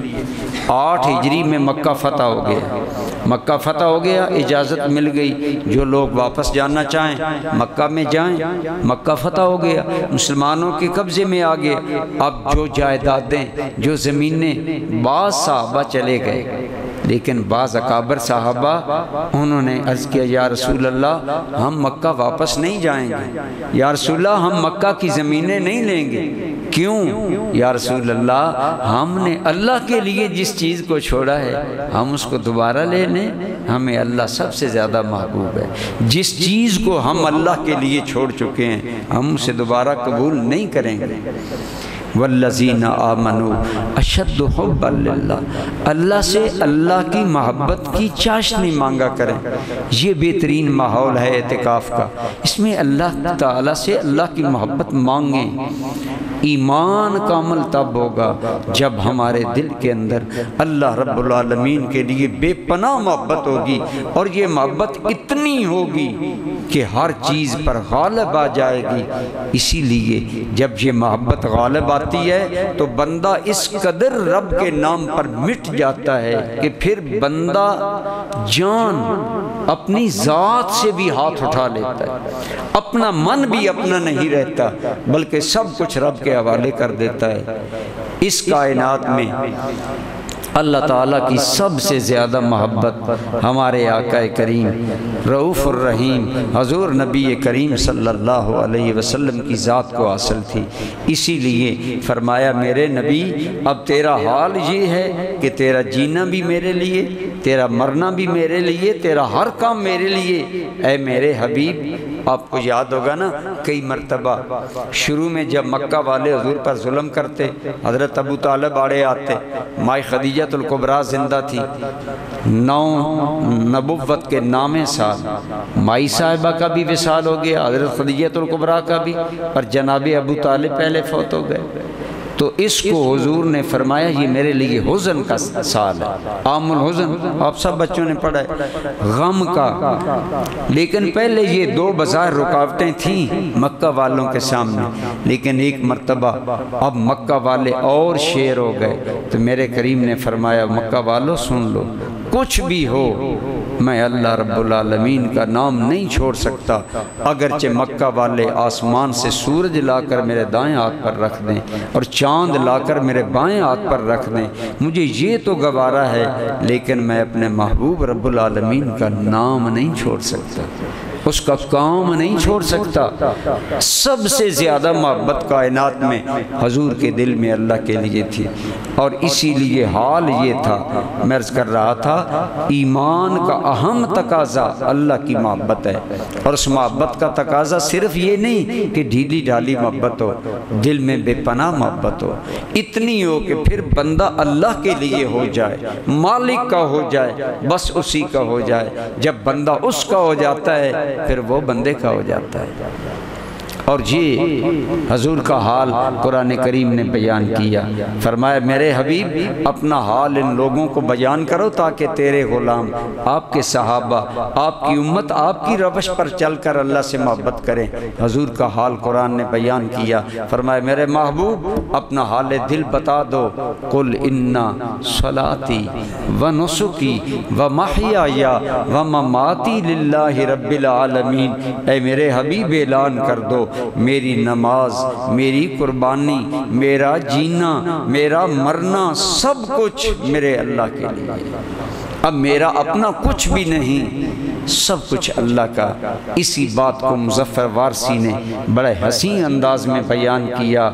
8 ہجری میں مکہ فتح ہو گیا، مکہ فتح ہو گیا، اجازت مل گئی، جو لوگ واپس جانا چاہیں مکہ میں جائیں، مکہ فتح ہو گیا، مسلمانوں کے قبضے میں آ گئے۔ اب جو جائیدادیں، جو زمینیں، بعض صحابہ چلے گئے، لیکن بعض اکابر صحابہ انہوں نے عرض کیا یا رسول اللہ ہم مکہ واپس نہیں جائیں گے، یا رسول اللہ ہم مکہ کی زمینیں نہیں لیں گے۔ کیوں؟ یا رسول اللہ ہم نے اللہ کے لیے جس چیز کو چھوڑا ہے ہم اس کو دوبارہ لے لیں، ہمیں اللہ سب سے زیادہ محبوب ہے، جس چیز کو ہم اللہ کے لیے چھوڑ چکے ہیں ہم اسے دوبارہ قبول نہیں کریں گے۔ والذین آمنوا اشد حبا للہ، اللہ سے اللہ کی محبت کی چاشنی مانگا کریں۔ یہ بہترین ماحول ہے اعتکاف کا، اس میں اللہ تعالیٰ سے اللہ کی محبت مانگیں۔ ایمان کامل تب ہوگا جب ہمارے دل کے اندر اللہ رب العالمین کے لیے بے پناہ محبت ہوگی، اور یہ محبت اتنی ہوگی کہ ہر چیز پر غالب آ جائے گی۔ اسی لیے جب یہ محبت غالب آتی ہے تو بندہ اس قدر رب کے نام پر مٹ جاتا ہے کہ پھر بندہ جان اپنی ذات سے بھی ہاتھ اٹھا لیتا ہے، اپنا من بھی اپنا نہیں رہتا بلکہ سب کچھ رب کے حوالے کر دیتا ہے۔ اس کائنات میں اللہ تعالیٰ کی سب سے زیادہ محبت ہمارے آقا کریم رؤوف الرحیم حضور نبی کریم صلی اللہ علیہ وسلم کی ذات کو حاصل تھی۔ اسی لیے فرمایا میرے نبی اب تیرا حال یہ ہے کہ تیرا جینا بھی میرے لیے، تیرا مرنا بھی میرے لیے، تیرا ہر کام میرے لیے۔ اے میرے حبیب، آپ کو یاد ہوگا نا کئی مرتبہ شروع میں جب مکہ والے حضور پر ظلم کرتے، حضرت ابو طالب آڑے آتے، مائی خدیجۃ الکبریٰ زندہ تھی، 9 نبوت کے 9ویں سال مائی صاحبہ کا بھی وصال ہو گیا، حضرت خدیجۃ الکبریٰ کا بھی، اور جناب ابو طالب پہلے فوت ہو گئے۔ تو اس کو حضور نے فرمایا یہ میرے لیے حزن کا سال ہے، عام الحزن، آپ سب بچوں نے پڑھا ہے، غم کا۔ لیکن پہلے یہ 2 بظاہر رکاوٹیں تھیں مکہ والوں کے سامنے، لیکن ایک مرتبہ اب مکہ والے اور شیر ہو گئے تو میرے کریم نے فرمایا مکہ والوں سن لو، کچھ بھی ہو میں اللہ رب العالمین کا نام نہیں چھوڑ سکتا، اگرچہ مکہ والے آسمان سے سورج لا کر میرے دائیں ہاتھ پر رکھ دیں اور چاند لا کر میرے بائیں ہاتھ پر رکھ دیں، مجھے یہ تو گوارا ہے، لیکن میں اپنے محبوب رب العالمین کا نام نہیں چھوڑ سکتا، اس کا کام نہیں چھوڑ سکتا۔ سب سے زیادہ محبت کائنات میں حضور کے دل میں اللہ کے لیے تھی، اور اسی لیے حال یہ تھا، میں عرض کر رہا تھا ایمان کا اہم تقاضا اللہ کی محبت ہے، اور اس محبت کا تقاضا صرف یہ نہیں کہ ڈھیلی ڈھالی محبت ہو، دل میں بے پناہ محبت ہو، اتنی ہو کہ پھر بندہ اللہ کے لیے ہو جائے، مالک کا ہو جائے، بس اسی کا ہو جائے۔ جب بندہ اس کا ہو جاتا ہے پھر وہ بندے کا ہو جاتا ہے۔ اور یہ حضور کا حال قرآن کریم نے بیان کیا، فرمایا میرے حبیب اپنا حال ان لوگوں کو بیان کرو تاکہ تیرے غلام، آپ کے صحابہ، آپ کی امت آپ کی روش پر چل کر اللہ سے محبت کریں۔ حضور کا حال قرآن نے بیان کیا، فرمایا میرے محبوب اپنا حال دل بتا دو، قل انا صلاتی و نسکی و محیای و مماتی للہ رب العالمین۔ اے میرے حبیب اعلان کر دو میری نماز، میری قربانی، میرا جینا، میرا مرنا، سب کچھ میرے اللہ کے لیے، اب میرا اپنا کچھ بھی نہیں، سب کچھ اللہ کا۔ اسی بات کو مظفر وارسی نے بڑے حسین انداز میں بیان کیا،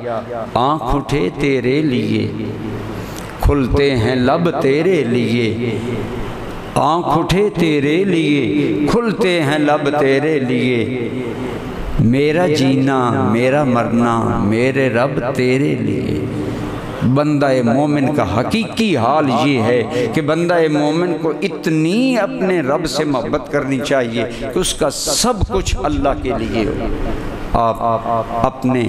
آنکھ اٹھے تیرے لیے کھلتے ہیں لب تیرے لیے، آنکھ اٹھے تیرے لیے کھلتے ہیں لب تیرے لیے، میرا جینا میرا مرنا میرے رب تیرے لیے۔ بندہ مومن کا حقیقی حال یہ ہے کہ بندہ مومن کو اتنی اپنے رب سے محبت کرنی چاہیے کہ اس کا سب کچھ اللہ کے لیے ہو۔ آپ اپنے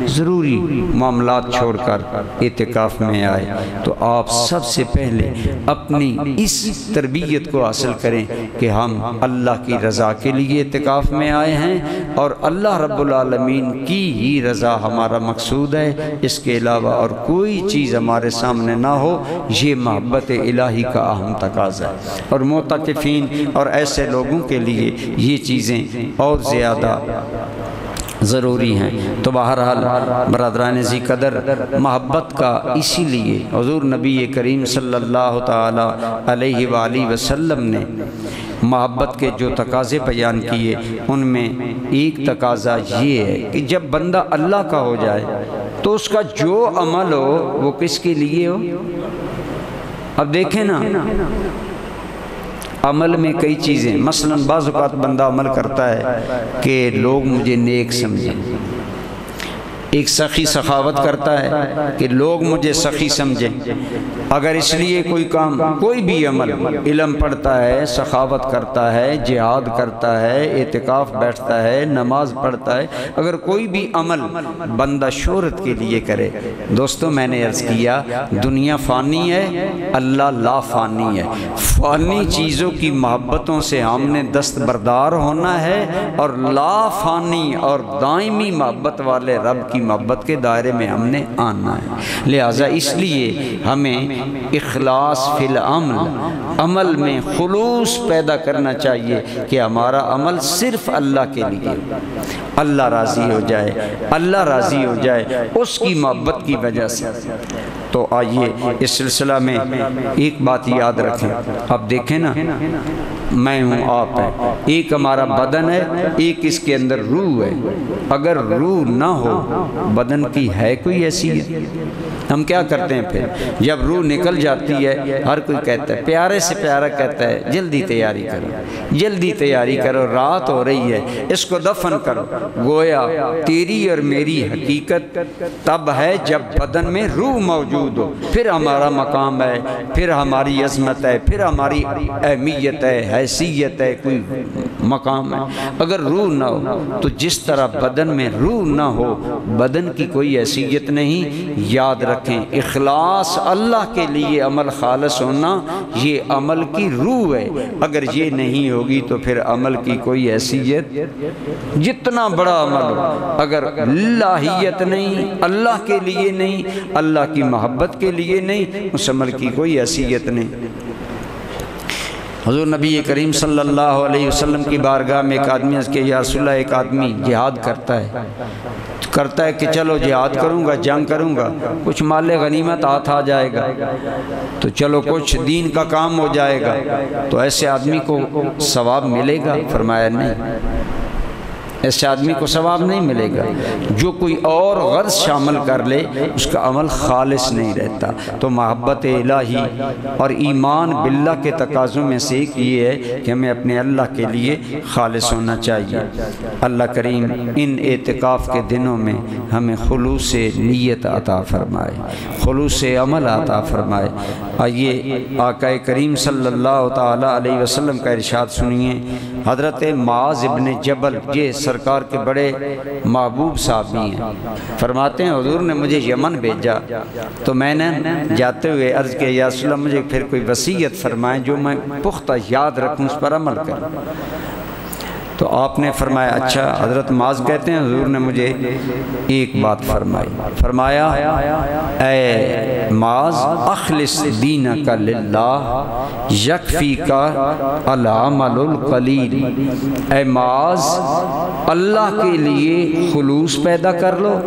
ضروری معاملات چھوڑ کر اعتکاف میں آئے تو آپ سب سے پہلے اپنی اس تربیت کو حاصل کریں کہ ہم اللہ کی رضا کے لیے اعتکاف میں آئے ہیں، اور اللہ رب العالمین کی ہی رضا ہمارا مقصود ہے، اس کے علاوہ اور کوئی چیز ہمارے سامنے نہ ہو۔ یہ محبت الہی کا اہم تقاضا ہے، اور معتکفین اور ایسے لوگوں کے لیے یہ چیزیں اور زیادہ ضروری ہیں۔ تو بہرحال برادران ذی قدر، محبت کا اسی لیے حضور نبی کریم صلی اللہ تعالی علیہ وآلہ وسلم نے محبت کے جو تقاضے بیان کیے ان میں ایک تقاضا یہ ہے کہ جب بندہ اللہ کا ہو جائے تو اس کا جو عمل ہو وہ کس کے لیے ہو۔ اب دیکھیں نا، عمل میں کئی چیزیں، مثلا بعض اوقات بندہ عمل کرتا ہے کہ لوگ مجھے نیک سمجھیں، ایک سخی سخاوت کرتا ہے کہ لوگ مجھے سخی سمجھیں، اگر اس لیے کوئی کام، کوئی بھی عمل، علم پڑھتا ہے، سخاوت کرتا ہے، جہاد کرتا ہے، اعتکاف بیٹھتا ہے، نماز پڑھتا ہے، اگر کوئی بھی عمل بندہ شہرت کے لیے کرے، دوستو میں نے عرض کیا دنیا فانی ہے، اللہ لا فانی ہے۔ فانی چیزوں کی محبتوں سے ہم نے دستبردار ہونا ہے اور لا فانی اور دائمی محبت والے رب کی محبت کے دائرے میں ہم نے آنا ہے۔ لہٰذا اس لیے ہمیں اخلاص فی العمل، عمل میں خلوص پیدا کرنا چاہیے کہ ہمارا عمل صرف اللہ کے لیے، اللہ راضی ہو جائے، اللہ راضی ہو جائے اس کی محبت کی وجہ سے۔ تو آئیے اس سلسلہ میں ایک بات یاد رکھیں، اب دیکھیں نا، میں ہوں، آپ ہیں، ایک ہمارا بدن ہے، ایک اس کے اندر روح ہے۔ اگر روح نہ ہو بدن کی ہے کوئی حیثیت؟ ہم کیا کرتے ہیں پھر جب روح نکل جاتی ہے؟ ہر کوئی کہتا ہے، پیارے سے پیارا کہتا ہے جلدی تیاری کرو، جلدی تیاری کرو، رات ہو رہی ہے، اس کو دفن کرو۔ گویا تیری اور میری حقیقت تب ہے جب بدن میں روح موجود ہو، پھر ہمارا مقام ہے، پھر ہماری عظمت ہے، پھر ہماری اہمیت ہے، حیثیت ہے، کوئی مقام ہے۔ اگر روح نہ ہو تو جس طرح بدن میں روح نہ ہو بدن کی کوئی حیثیت نہیں۔ یاد رکھیں اخلاص اللہ کے لیے، عمل خالص ہونا، یہ عمل کی روح ہے۔ اگر یہ نہیں ہوگی تو پھر عمل کی کوئی حیثیت، جتنا بڑا عمل ہو، اگر اللہیت نہیں، اللہ کے لیے نہیں، اللہ کی محبت کے لیے نہیں، اس عمل کی کوئی حیثیت نہیں۔ حضور نبی کریم صلی اللہ علیہ وسلم کی بارگاہ میں ایک آدمی اس کے، یا رسول اللہ، ایک آدمی جہاد کرتا ہے کہ چلو جہاد کروں گا، جنگ کروں گا، کچھ مال غنیمت ہاتھ آ جائے گا تو چلو کچھ دین کا کام ہو جائے گا، تو ایسے آدمی کو ثواب ملے گا؟ فرمایا نہیں، ایسے آدمی کو ثواب نہیں ملے گا۔ جو کوئی اور غرض شامل کر لے اس کا عمل خالص نہیں رہتا۔ تو محبت الہی اور ایمان باللہ کے تقاضوں میں سے ایک یہ ہے کہ ہمیں اپنے اللہ کے لیے خالص ہونا چاہیے۔ اللہ کریم ان اعتکاف کے دنوں میں ہمیں خلوص نیت عطا فرمائے، خلوص عمل عطا فرمائے۔ آئیے آقا کریم صلی اللہ تعالی علیہ وسلم کا ارشاد سنیے۔ حضرت معاذ ابن جبل، یہ سرکار کے بڑے محبوب صحابی ہیں، فرماتے ہیں حضور نے مجھے یمن بھیجا تو میں نے جاتے ہوئے عرض کیا یا رسول اللہ مجھے پھر کوئی وصیت فرمائیں جو میں پختہ یاد رکھوں، اس پر عمل کروں۔ تو آپ نے فرمایا اچھا۔ حضرت معاذ کہتے ہیں حضور نے مجھے ایک بات فرمائی، فرمایا اے معاذ اخلص دینک للہ یکفیک العمل القلیل، اے معاذ اللہ کے لیے خلوص پیدا کر لو،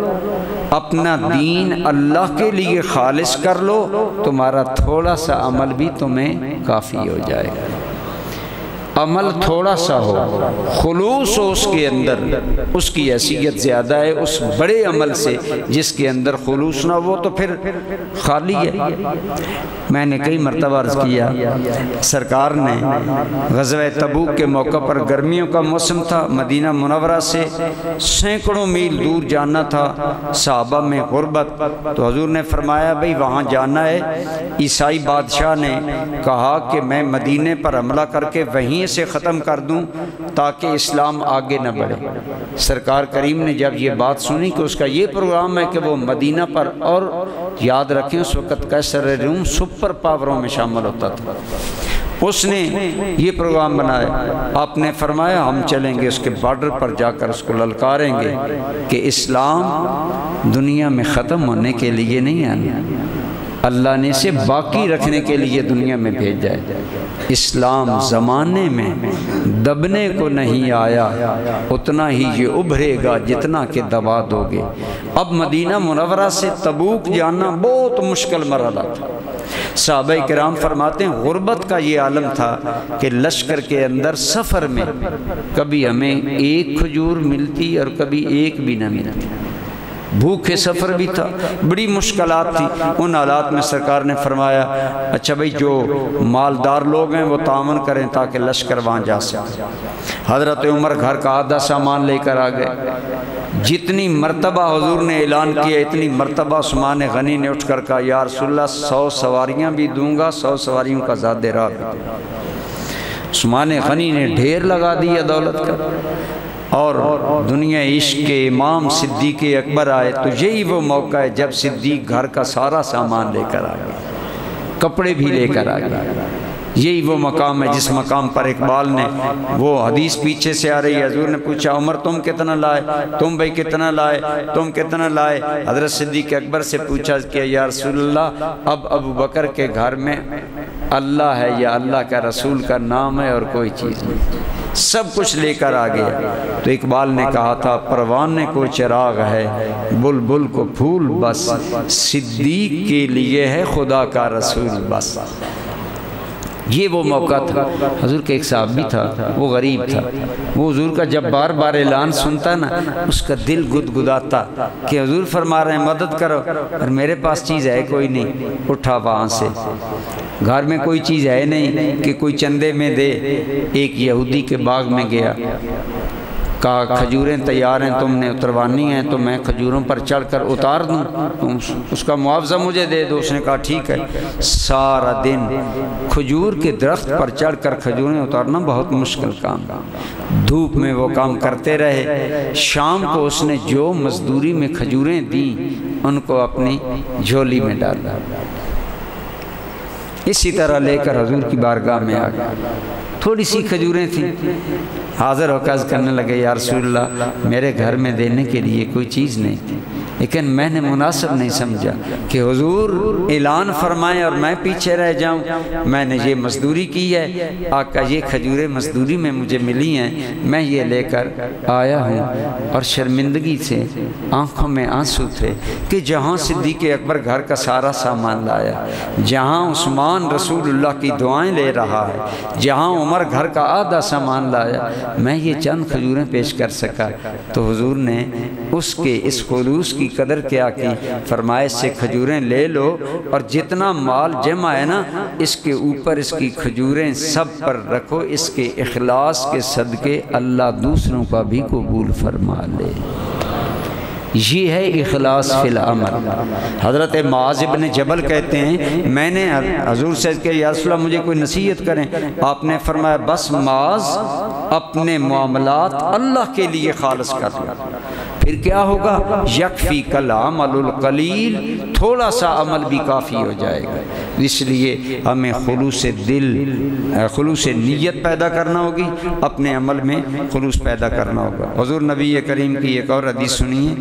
اپنا دین اللہ کے لیے خالص کر لو، تمہارا تھوڑا سا عمل بھی تمہیں کافی ہو جائے گا۔ عمل تھوڑا سا ہو، خلوص ہو اس کے اندر، اس کی حیثیت زیادہ ہے اس بڑے عمل سے جس کے اندر خلوص نہ ہو تو پھر خالی ہے۔ میں نے کئی مرتبہ عرض کیا، سرکار نے غزوہ تبوک کے موقع پر گرمیوں کا موسم تھا، مدینہ منورہ سے سینکڑوں میل دور جانا تھا، صحابہ میں غربت، تو حضور نے فرمایا بھئی وہاں جانا ہے۔ عیسائی بادشاہ نے کہا کہ میں مدینے پر حملہ کر کے وہیں سے ختم کر دوں تاکہ اسلام آگے نہ بڑھے۔ سرکار کریم نے جب یہ بات سنی کہ اس کا یہ پروگرام ہے کہ وہ مدینہ پر، اور یاد رکھیں اس وقت قیصر روم سپر پاوروں میں شامل ہوتا تھا، اس نے یہ پروگرام بنایا۔ آپ نے فرمایا ہم چلیں گے اس کے بارڈر پر جا کر اس کو للکاریں گے کہ اسلام دنیا میں ختم ہونے کے لیے نہیں آنا، اللہ نے اسے باقی رکھنے کے لیے دنیا میں بھیجا ہے۔ اسلام زمانے میں دبنے کو نہیں آیا، اتنا ہی یہ ابھرے گا جتنا کہ دبا دو گے۔ اب مدینہ منورہ سے تبوک جانا بہت مشکل مرحلہ تھا۔ صحابہ کرام فرماتے ہیں غربت کا یہ عالم تھا کہ لشکر کے اندر سفر میں کبھی ہمیں ایک کھجور ملتی اور کبھی ایک بھی نہ ملتی۔ بھوکے سفر بھی تھا، بڑی مشکلات تھی۔ ان حالات میں سرکار نے فرمایا اچھا بھائی جو مالدار لوگ ہیں وہ تعاون کریں تاکہ لشکر وہاں جا سکے۔ حضرت عمر گھر کا آدھا سامان لے کر آ گئے۔ جتنی مرتبہ حضور نے اعلان کیا اتنی مرتبہ عثمان غنی نے اٹھ کر کہا یا رسول اللہ 100 سواریاں بھی دوں گا، 100 سواریوں کا زیادہ راہ بھی دوں گا۔ عثمان غنی نے ڈھیر لگا دیا دولت کا، اور دنیا عشق کے امام صدیق اکبر آئے تو یہی وہ موقع ہے جب صدیق گھر کا سارا سامان لے کر آ گئے، کپڑے بھی لے کر آ گئے۔ یہی وہ مقام ہے جس مقام پر اقبال نے وہ حدیث پیچھے سے آ رہی ہے، حضور نے پوچھا عمر تم کتنا لائے، تم بھائی کتنا لائے، تم کتنا لائے؟ حضرت صدیق اکبر سے پوچھا کہ یا رسول اللہ اب ابو بکر کے گھر میں اللہ ہے یا اللہ کا رسول کا نام ہے اور کوئی چیز نہیں، سب کچھ لے کر آ گیا۔ تو اقبال نے کہا تھا پروانے کو چراغ ہے بلبل کو پھول بس، صدیق کے لیے ہے خدا کا رسول بس۔ یہ وہ موقع تھا۔ حضور کا ایک صحابی تھا، وہ غریب تھا، وہ حضور کا جب بار بار اعلان سنتا نا اس کا دل گدگداتا کہ حضور فرما رہے ہیں مدد کرو اور میرے پاس چیز ہے کوئی نہیں۔ اٹھا وہاں سے، گھر میں کوئی چیز ہے نہیں کہ کوئی چندے میں دے۔ ایک یہودی کے باغ میں گیا، کہا کھجوریں تیار ہیں تم نے اتروانی ہیں تو میں کھجوروں پر چڑھ کر اتار دوں، تم اس کا معاوضہ مجھے دے دو۔ اس نے کہا ٹھیک ہے۔ سارا دن کھجور کے درخت پر چڑھ کر کھجوریں اتارنا بہت مشکل کام، دھوپ میں وہ کام کرتے رہے۔ شام کو اس نے جو مزدوری میں کھجوریں دیں ان کو اپنی جھولی میں ڈالا، اسی طرح لے کر حضور کی بارگاہ میں آ گیا۔ تھوڑی سی کھجوریں تھیں، حاضر ہو کر کرنے لگے یا رسول اللہ میرے گھر میں دینے کے لیے کوئی چیز نہیں تھی، لیکن میں نے مناسب نہیں سمجھا کہ حضور اعلان فرمائیں اور میں پیچھے رہ جاؤں۔ میں نے یہ مزدوری کی ہے، آقا یہ کھجوریں مزدوری میں مجھے ملی ہیں، میں یہ لے کر آیا ہوں۔ اور شرمندگی سے آنکھوں میں آنسو تھے کہ جہاں صدیق اکبر گھر کا سارا سامان لایا، جہاں عثمان رسول اللہ کی دعائیں لے رہا ہے، جہاں عمر گھر کا آدھا سامان لایا، میں یہ چند کھجوریں پیش کر سکا۔ تو حضور نے اس کے اس خلوص کی قدر کیا کی، فرمایا اس سے کھجوریں لے لو اور جتنا مال جمع ہے نا اس کے اوپر اس کی کھجوریں سب پر رکھو، اس کے اخلاص کے صدقے اللہ دوسروں کا بھی قبول فرما لے۔ یہ ہے اخلاص فی العمل۔ حضرت معاذ بن جبل کہتے ہیں میں نے حضور سے کہ یا رسول اللہ مجھے کوئی نصیحت کریں، آپ نے فرمایا بس معاذ اپنے معاملات اللہ کے لیے خالص کر لو، پھر کیا ہوگا یکفی کل عمل القلیل، تھوڑا سا عمل بھی کافی ہو جائے گا۔ اس لیے ہمیں خلوص دل، خلوص نیت پیدا کرنا ہوگی، اپنے عمل میں خلوص پیدا کرنا ہوگا۔ حضور نبی کریم کی ایک اور حدیث سنیے،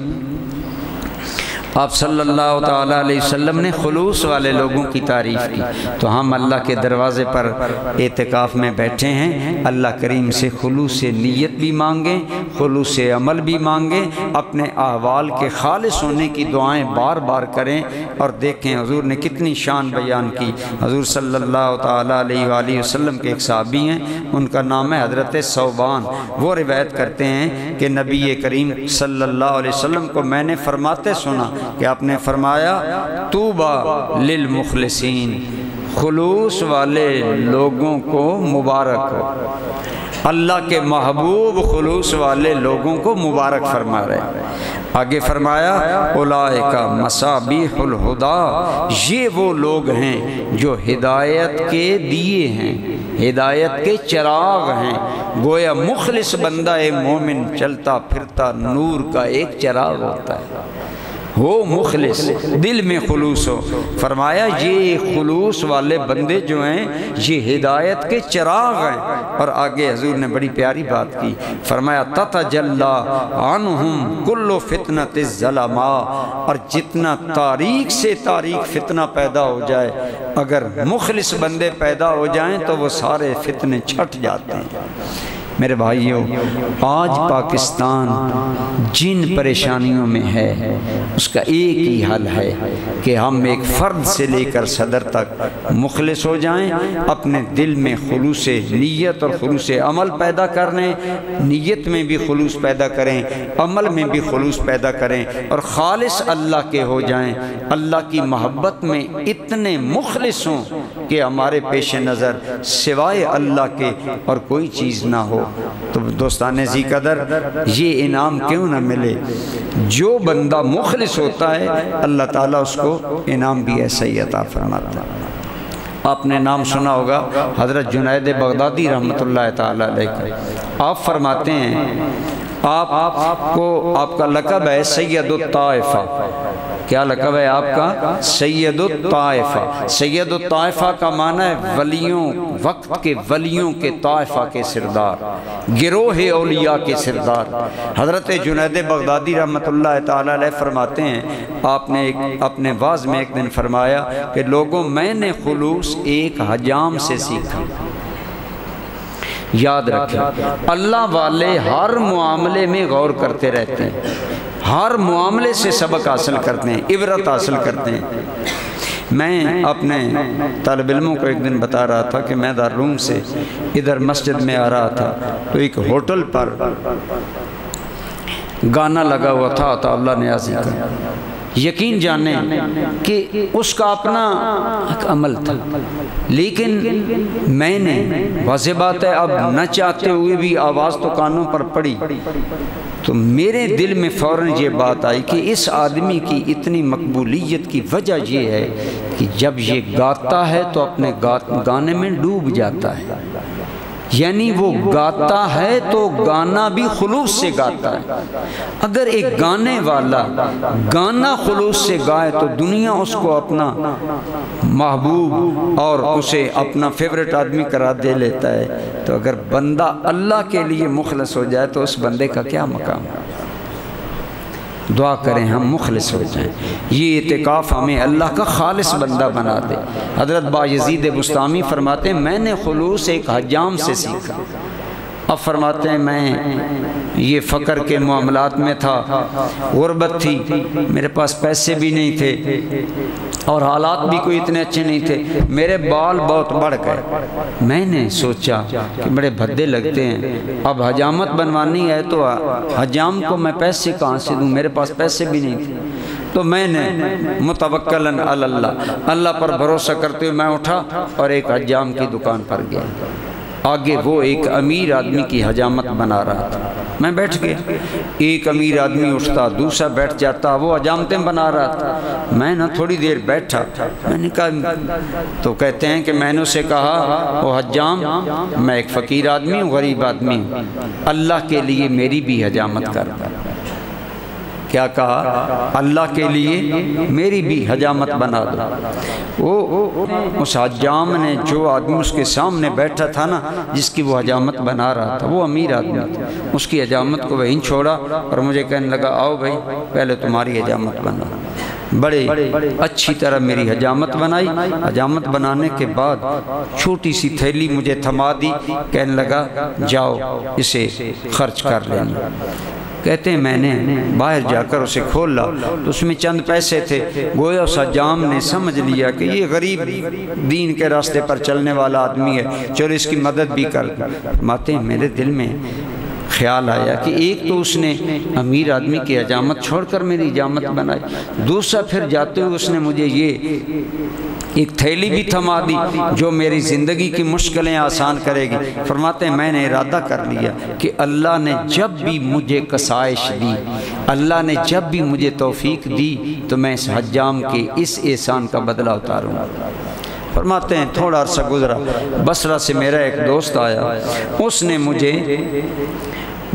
آپ صلی اللہ تعالیٰ علیہ وسلم نے خلوص والے لوگوں کی تعریف کی۔ تو ہم اللہ کے دروازے پر اعتکاف میں بیٹھے ہیں، اللہ کریم سے خلوص نیت بھی مانگیں، خلوص عمل بھی مانگیں، اپنے احوال کے خالص ہونے کی دعائیں بار بار کریں اور دیکھیں حضور نے کتنی شان بیان کی۔ حضور صلی اللہ تعالیٰ علیہ وآلہ وسلم کے ایک صحابی ہیں، ان کا نام ہے حضرت ثوبان، وہ روایت کرتے ہیں کہ نبی کریم صلی اللہ علیہ وسلم کو میں نے فرماتے سنا کہ آپ نے فرمایا طوبی للمخلصین، خلوص والے لوگوں کو مبارک ہو، اللہ کے محبوب خلوص والے لوگوں کو مبارک فرما رہے ہیں۔ آگے فرمایا اولئک مصابیح الہدی، یہ وہ لوگ ہیں جو ہدایت کے دیے ہیں، ہدایت کے چراغ ہیں۔ گویا مخلص بندہ مومن چلتا پھرتا نور کا ایک چراغ ہوتا ہے، ہو مخلص، دل میں خلوص ہو۔ فرمایا یہ خلوص والے بندے جو ہیں یہ ہدایت کے چراغ ہیں۔ اور آگے حضور نے بڑی پیاری بات کی، فرمایا تتجلی عنہم کل فتنۃ الظلماء، اور جتنا تاریک سے تاریک فتنہ پیدا ہو جائے اگر مخلص بندے پیدا ہو جائیں تو وہ سارے فتنے چھٹ جاتے ہیں۔ میرے بھائیوں، آج پاکستان جن پریشانیوں میں ہے اس کا ایک ہی حل ہے کہ ہم ایک فرد سے لے کر صدر تک مخلص ہو جائیں، اپنے دل میں خلوص نیت اور خلوص عمل پیدا کریں، نیت میں بھی خلوص پیدا کریں، عمل میں بھی خلوص پیدا کریں اور خالص اللہ کے ہو جائیں، اللہ کی محبت میں اتنے مخلص ہوں کہ ہمارے پیش نظر سوائے اللہ کے اور کوئی چیز نہ ہو۔ تو دوستان ذی قدر، یہ انعام کیوں نہ ملے؟ جو بندہ مخلص ہوتا ہے اللہ تعالیٰ اس کو انعام بھی ایسا ہی عطا فرماتا ہے۔ آپ نے نام سنا ہوگا حضرت جنید بغدادی رحمۃ اللہ تعالیٰ علیہ کا۔ آپ فرماتے ہیں آپ کا لقب ہے سید الطائفہ۔ کیا لقب ہے آپ کا؟ سید الطائفہ۔ سید الطائفہ کا معنی ہے ولیوں، وقت کے ولیوں کے طائفہ کے سردار، گروہ اولیاء کے سردار۔ حضرت جنید بغدادی رحمۃ اللہ تعالیٰ علیہ فرماتے ہیں، آپ نے اپنے واعظ میں ایک دن فرمایا کہ لوگوں، میں نے خلوص ایک حجام سے سیکھا۔ یاد رکھیں، اللہ والے ہر معاملے میں غور کرتے رہتے ہیں، ہر معاملے سے سبق حاصل کرتے ہیں، عبرت حاصل کرتے ہیں۔ میں اپنے طالب علموں کو ایک دن بتا رہا تھا کہ میں دارالعلوم سے ادھر مسجد میں آ رہا تھا تو ایک ہوٹل پر گانا لگا ہوا تھا عطا اللہ نیازی کا۔ یقین جانیں کہ اس کا اپنا ایک عمل تھا، لیکن میں نے واضح بات ہے اب نہ چاہتے ہوئے بھی آواز تو کانوں پر پڑی تو میرے دل میں فوراً یہ بات آئی کہ اس آدمی کی اتنی مقبولیت کی وجہ یہ ہے کہ جب یہ گاتا ہے تو اپنے گانے میں ڈوب جاتا ہے، یعنی وہ گاتا ہے تو گانا بھی خلوص سے گاتا ہے۔ اگر ایک گانے والا گانا خلوص سے گائے تو دنیا اس کو اپنا محبوب اور اسے اپنا فیورٹ آدمی قرار دے لیتا ہے، تو اگر بندہ اللہ کے لیے مخلص ہو جائے تو اس بندے کا کیا مقام ہے؟ دعا کریں ہم مخلص ہو جائیں، یہ اعتکاف ہمیں اللہ کا خالص بندہ بنا دے۔ حضرت بایزید بسطامی فرماتے ہیں میں نے خلوص ایک حجام سے سیکھا۔ اب فرماتے ہیں میں یہ فقر کے معاملات میں تھا، غربت تھی، میرے پاس پیسے بھی نہیں تھے اور حالات بھی کوئی اتنے اچھے نہیں تھے، میرے بال بہت بڑھ گئے۔ میں نے سوچا کہ بڑے بھدے لگتے ہیں، اب حجامت بنوانی ہے تو حجام کو میں پیسے کہاں سے دوں، میرے پاس پیسے بھی نہیں تھے۔ تو میں نے متوکلاً علی اللہ پر بھروسہ کرتے ہوئے میں اٹھا اور ایک حجام کی دکان پر گیا۔ آگے وہ ایک امیر آدمی کی حجامت بنا رہا تھا، میں بیٹھ گیا۔ ایک امیر آدمی اٹھتا، دوسرا بیٹھ جاتا، وہ حجامتیں بنا رہا تھا۔ میں نہ تھوڑی دیر بیٹھا، میں نے کہا تو کہتے ہیں کہ میں نے اسے کہا وہ حجام، میں ایک فقیر آدمی ہوں، غریب آدمی ہوں، اللہ کے لیے میری بھی حجامت کر۔ کیا کہا؟ اللہ کے لیے میری بھی حجامت بنا دو۔ وہ اس حجام نے، جو آدمی اس کے سامنے بیٹھا تھا نا جس کی وہ حجامت بنا رہا تھا، وہ امیر آدمی تھا، اس کی حجامت کو وہیں چھوڑا اور مجھے کہنے لگا آؤ بھائی پہلے تمہاری حجامت بنا۔ بڑے اچھی طرح میری حجامت بنائی۔ حجامت بنانے کے بعد چھوٹی سی تھیلی مجھے تھما دی، کہنے لگا جاؤ اسے خرچ کر لینا۔ کہتے ہیں میں نے باہر جا کر اسے کھولا تو اس میں چند پیسے تھے، گویا اس حجام نے سمجھ لیا کہ یہ غریب دین کے راستے پر چلنے والا آدمی ہے، چلو اس کی مدد بھی کر دیں۔ فرماتے ہیں میرے دل میں خیال آیا کہ ایک تو اس نے امیر آدمی کی حجامت چھوڑ کر میری حجامت بنائی، دوسرا پھر جاتے ہوئے اس نے مجھے یہ ایک تھیلی بھی تھما دی جو میری زندگی کی مشکلیں آسان کرے گی۔ فرماتے ہیں میں نے ارادہ کر لیا کہ اللہ نے جب بھی مجھے کسائش دی، اللہ نے جب بھی مجھے توفیق دی تو میں اس حجام کے اس احسان کا بدلہ اتاروں گا۔ فرماتے ہیں تھوڑا عرصہ گزرا، بصرہ سے میرا ایک دوست آیا، اس نے مجھے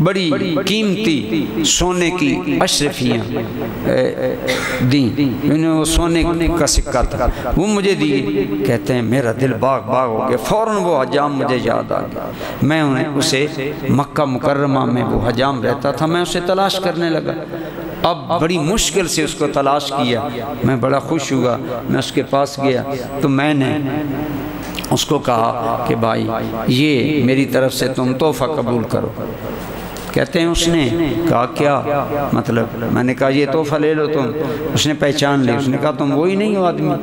بڑی قیمتی سونے کی اشرفیاں دیں، وہ سونے کا سکہ تھا، وہ مجھے دی۔ کہتے ہیں میرا دل باغ باغ ہو گیا، فوراً وہ حجام مجھے یاد آ گیا۔ میں اسے مکہ مکرمہ میں وہ حجام رہتا تھا، میں اسے تلاش کرنے لگا۔ اب بڑی مشکل سے اس کو تلاش کیا، میں بڑا خوش ہوا، میں اس کے پاس گیا تو میں نے اس کو کہا کہ بھائی یہ میری طرف سے تم تحفہ قبول کرو۔ کہتے ہیں اس نے کہا کیا مطلب؟ میں نے کہا یہ تحفہ لے لو تم۔ اس نے پہچان لی، اس نے کہا تم وہی نہیں ہو آدمی؟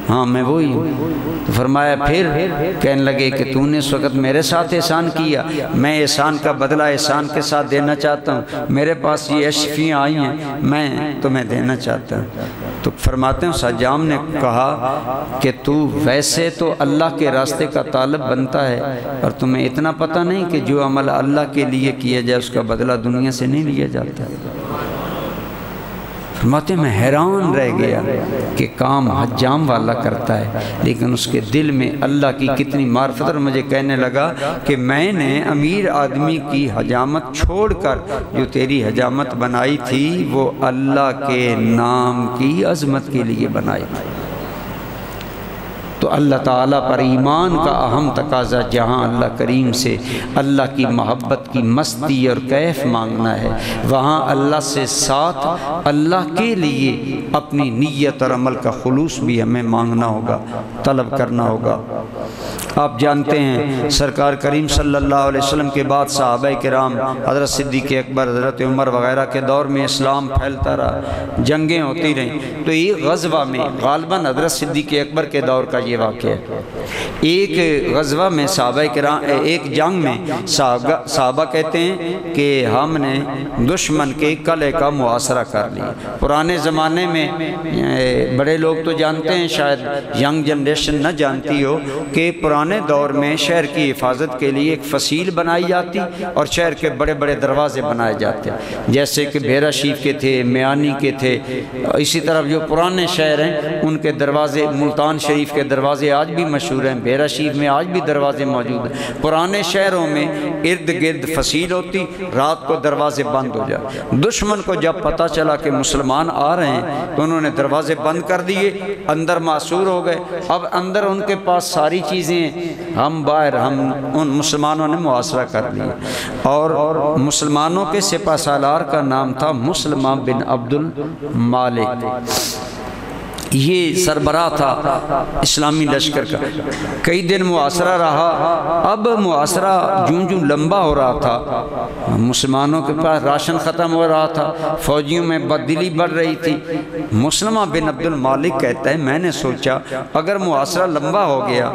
ہاں میں وہی ہوں۔ تو فرمایا پھر؟ کہنے لگے کہ تو نے اس وقت میرے ساتھ احسان کیا، میں احسان کا بدلہ احسان کے ساتھ دینا چاہتا ہوں، میرے پاس یہ اشفیاں آئی ہیں، میں تمہیں دینا چاہتا ہوں۔ تو فرماتے ہیں سجام نے کہا کہ تو ویسے تو اللہ کے راستے کا طالب بنتا ہے، اور تمہیں اتنا پتہ نہیں کہ جو عمل اللہ کے لیے کیا جائے اس کا بدلہ دنیا سے نہیں لیا جاتا۔ فرماتے ہیں میں حیران رہ گیا کہ کام حجام والا کرتا ہے لیکن اس کے دل میں اللہ کی کتنی معرفت، اور مجھے کہنے لگا کہ میں نے امیر آدمی کی حجامت چھوڑ کر جو تیری حجامت بنائی تھی وہ اللہ کے نام کی عظمت کے لیے بنائی تھی۔ تو اللہ تعالیٰ پر ایمان کا اہم تقاضا جہاں اللہ کریم سے اللہ کی محبت کی مستی اور کیف مانگنا ہے، وہاں اللہ سے ساتھ اللہ کے لیے اپنی نیت اور عمل کا خلوص بھی ہمیں مانگنا ہوگا، طلب کرنا ہوگا۔ آپ جانتے ہیں سرکار کریم صلی اللہ علیہ وسلم کے بعد صحابہ کرام حضرت صدیق اکبر، حضرت عمر وغیرہ کے دور میں اسلام پھیلتا رہا، جنگیں ہوتی رہیں۔ تو ایک غزوہ میں غالباً حضرت صدیق اکبر کے دور کا یہ واقعہ ہے، ایک غزوہ میں صحابہ کرام، ایک جنگ میں صحابہ کہتے ہیں کہ ہم نے دشمن کے قلعے کا محاصرہ کر لیا۔ پرانے زمانے میں بڑے لوگ تو جانتے ہیں، شاید ینگ جنریشن نہ جانتی ہو کہ پرانے دور میں شہر کی حفاظت کے لیے ایک فصیل بنائی جاتی اور شہر کے بڑے بڑے دروازے بنائے جاتے، جیسے کہ بھیرا شیف کے تھے، میانی کے تھے، اسی طرح جو پرانے شہر ہیں ان کے دروازے، ملتان شریف کے دروازے آج بھی مشہور ہیں، بھیرا شیف میں آج بھی دروازے موجود ہیں۔ پرانے شہروں میں ارد گرد فصیل ہوتی، رات کو دروازے بند ہو جاتے۔ دشمن کو جب پتہ چلا کہ مسلمان آ رہے ہیں تو انہوں نے دروازے بند کر دیے، اندر معصور ہو گئے۔ اب اندر ان کے پاس ساری چیزیں، ہم باہر، ہم ان مسلمانوں نے محاصرہ کر لیا، اور مسلمانوں کے سپہ سالار کا نام تھا مسلمہ بن عبد المالک، یہ سربراہ تھا اسلامی لشکر کا۔ کئی دن محاصرہ رہا، اب محاصرہ جوں لمبا ہو رہا تھا، مسلمانوں کے پاس راشن ختم ہو رہا تھا، فوجیوں میں بددلی بڑھ رہی تھی۔ مسلمہ بن عبد المالک کہتا ہے میں نے سوچا اگر محاصرہ لمبا ہو گیا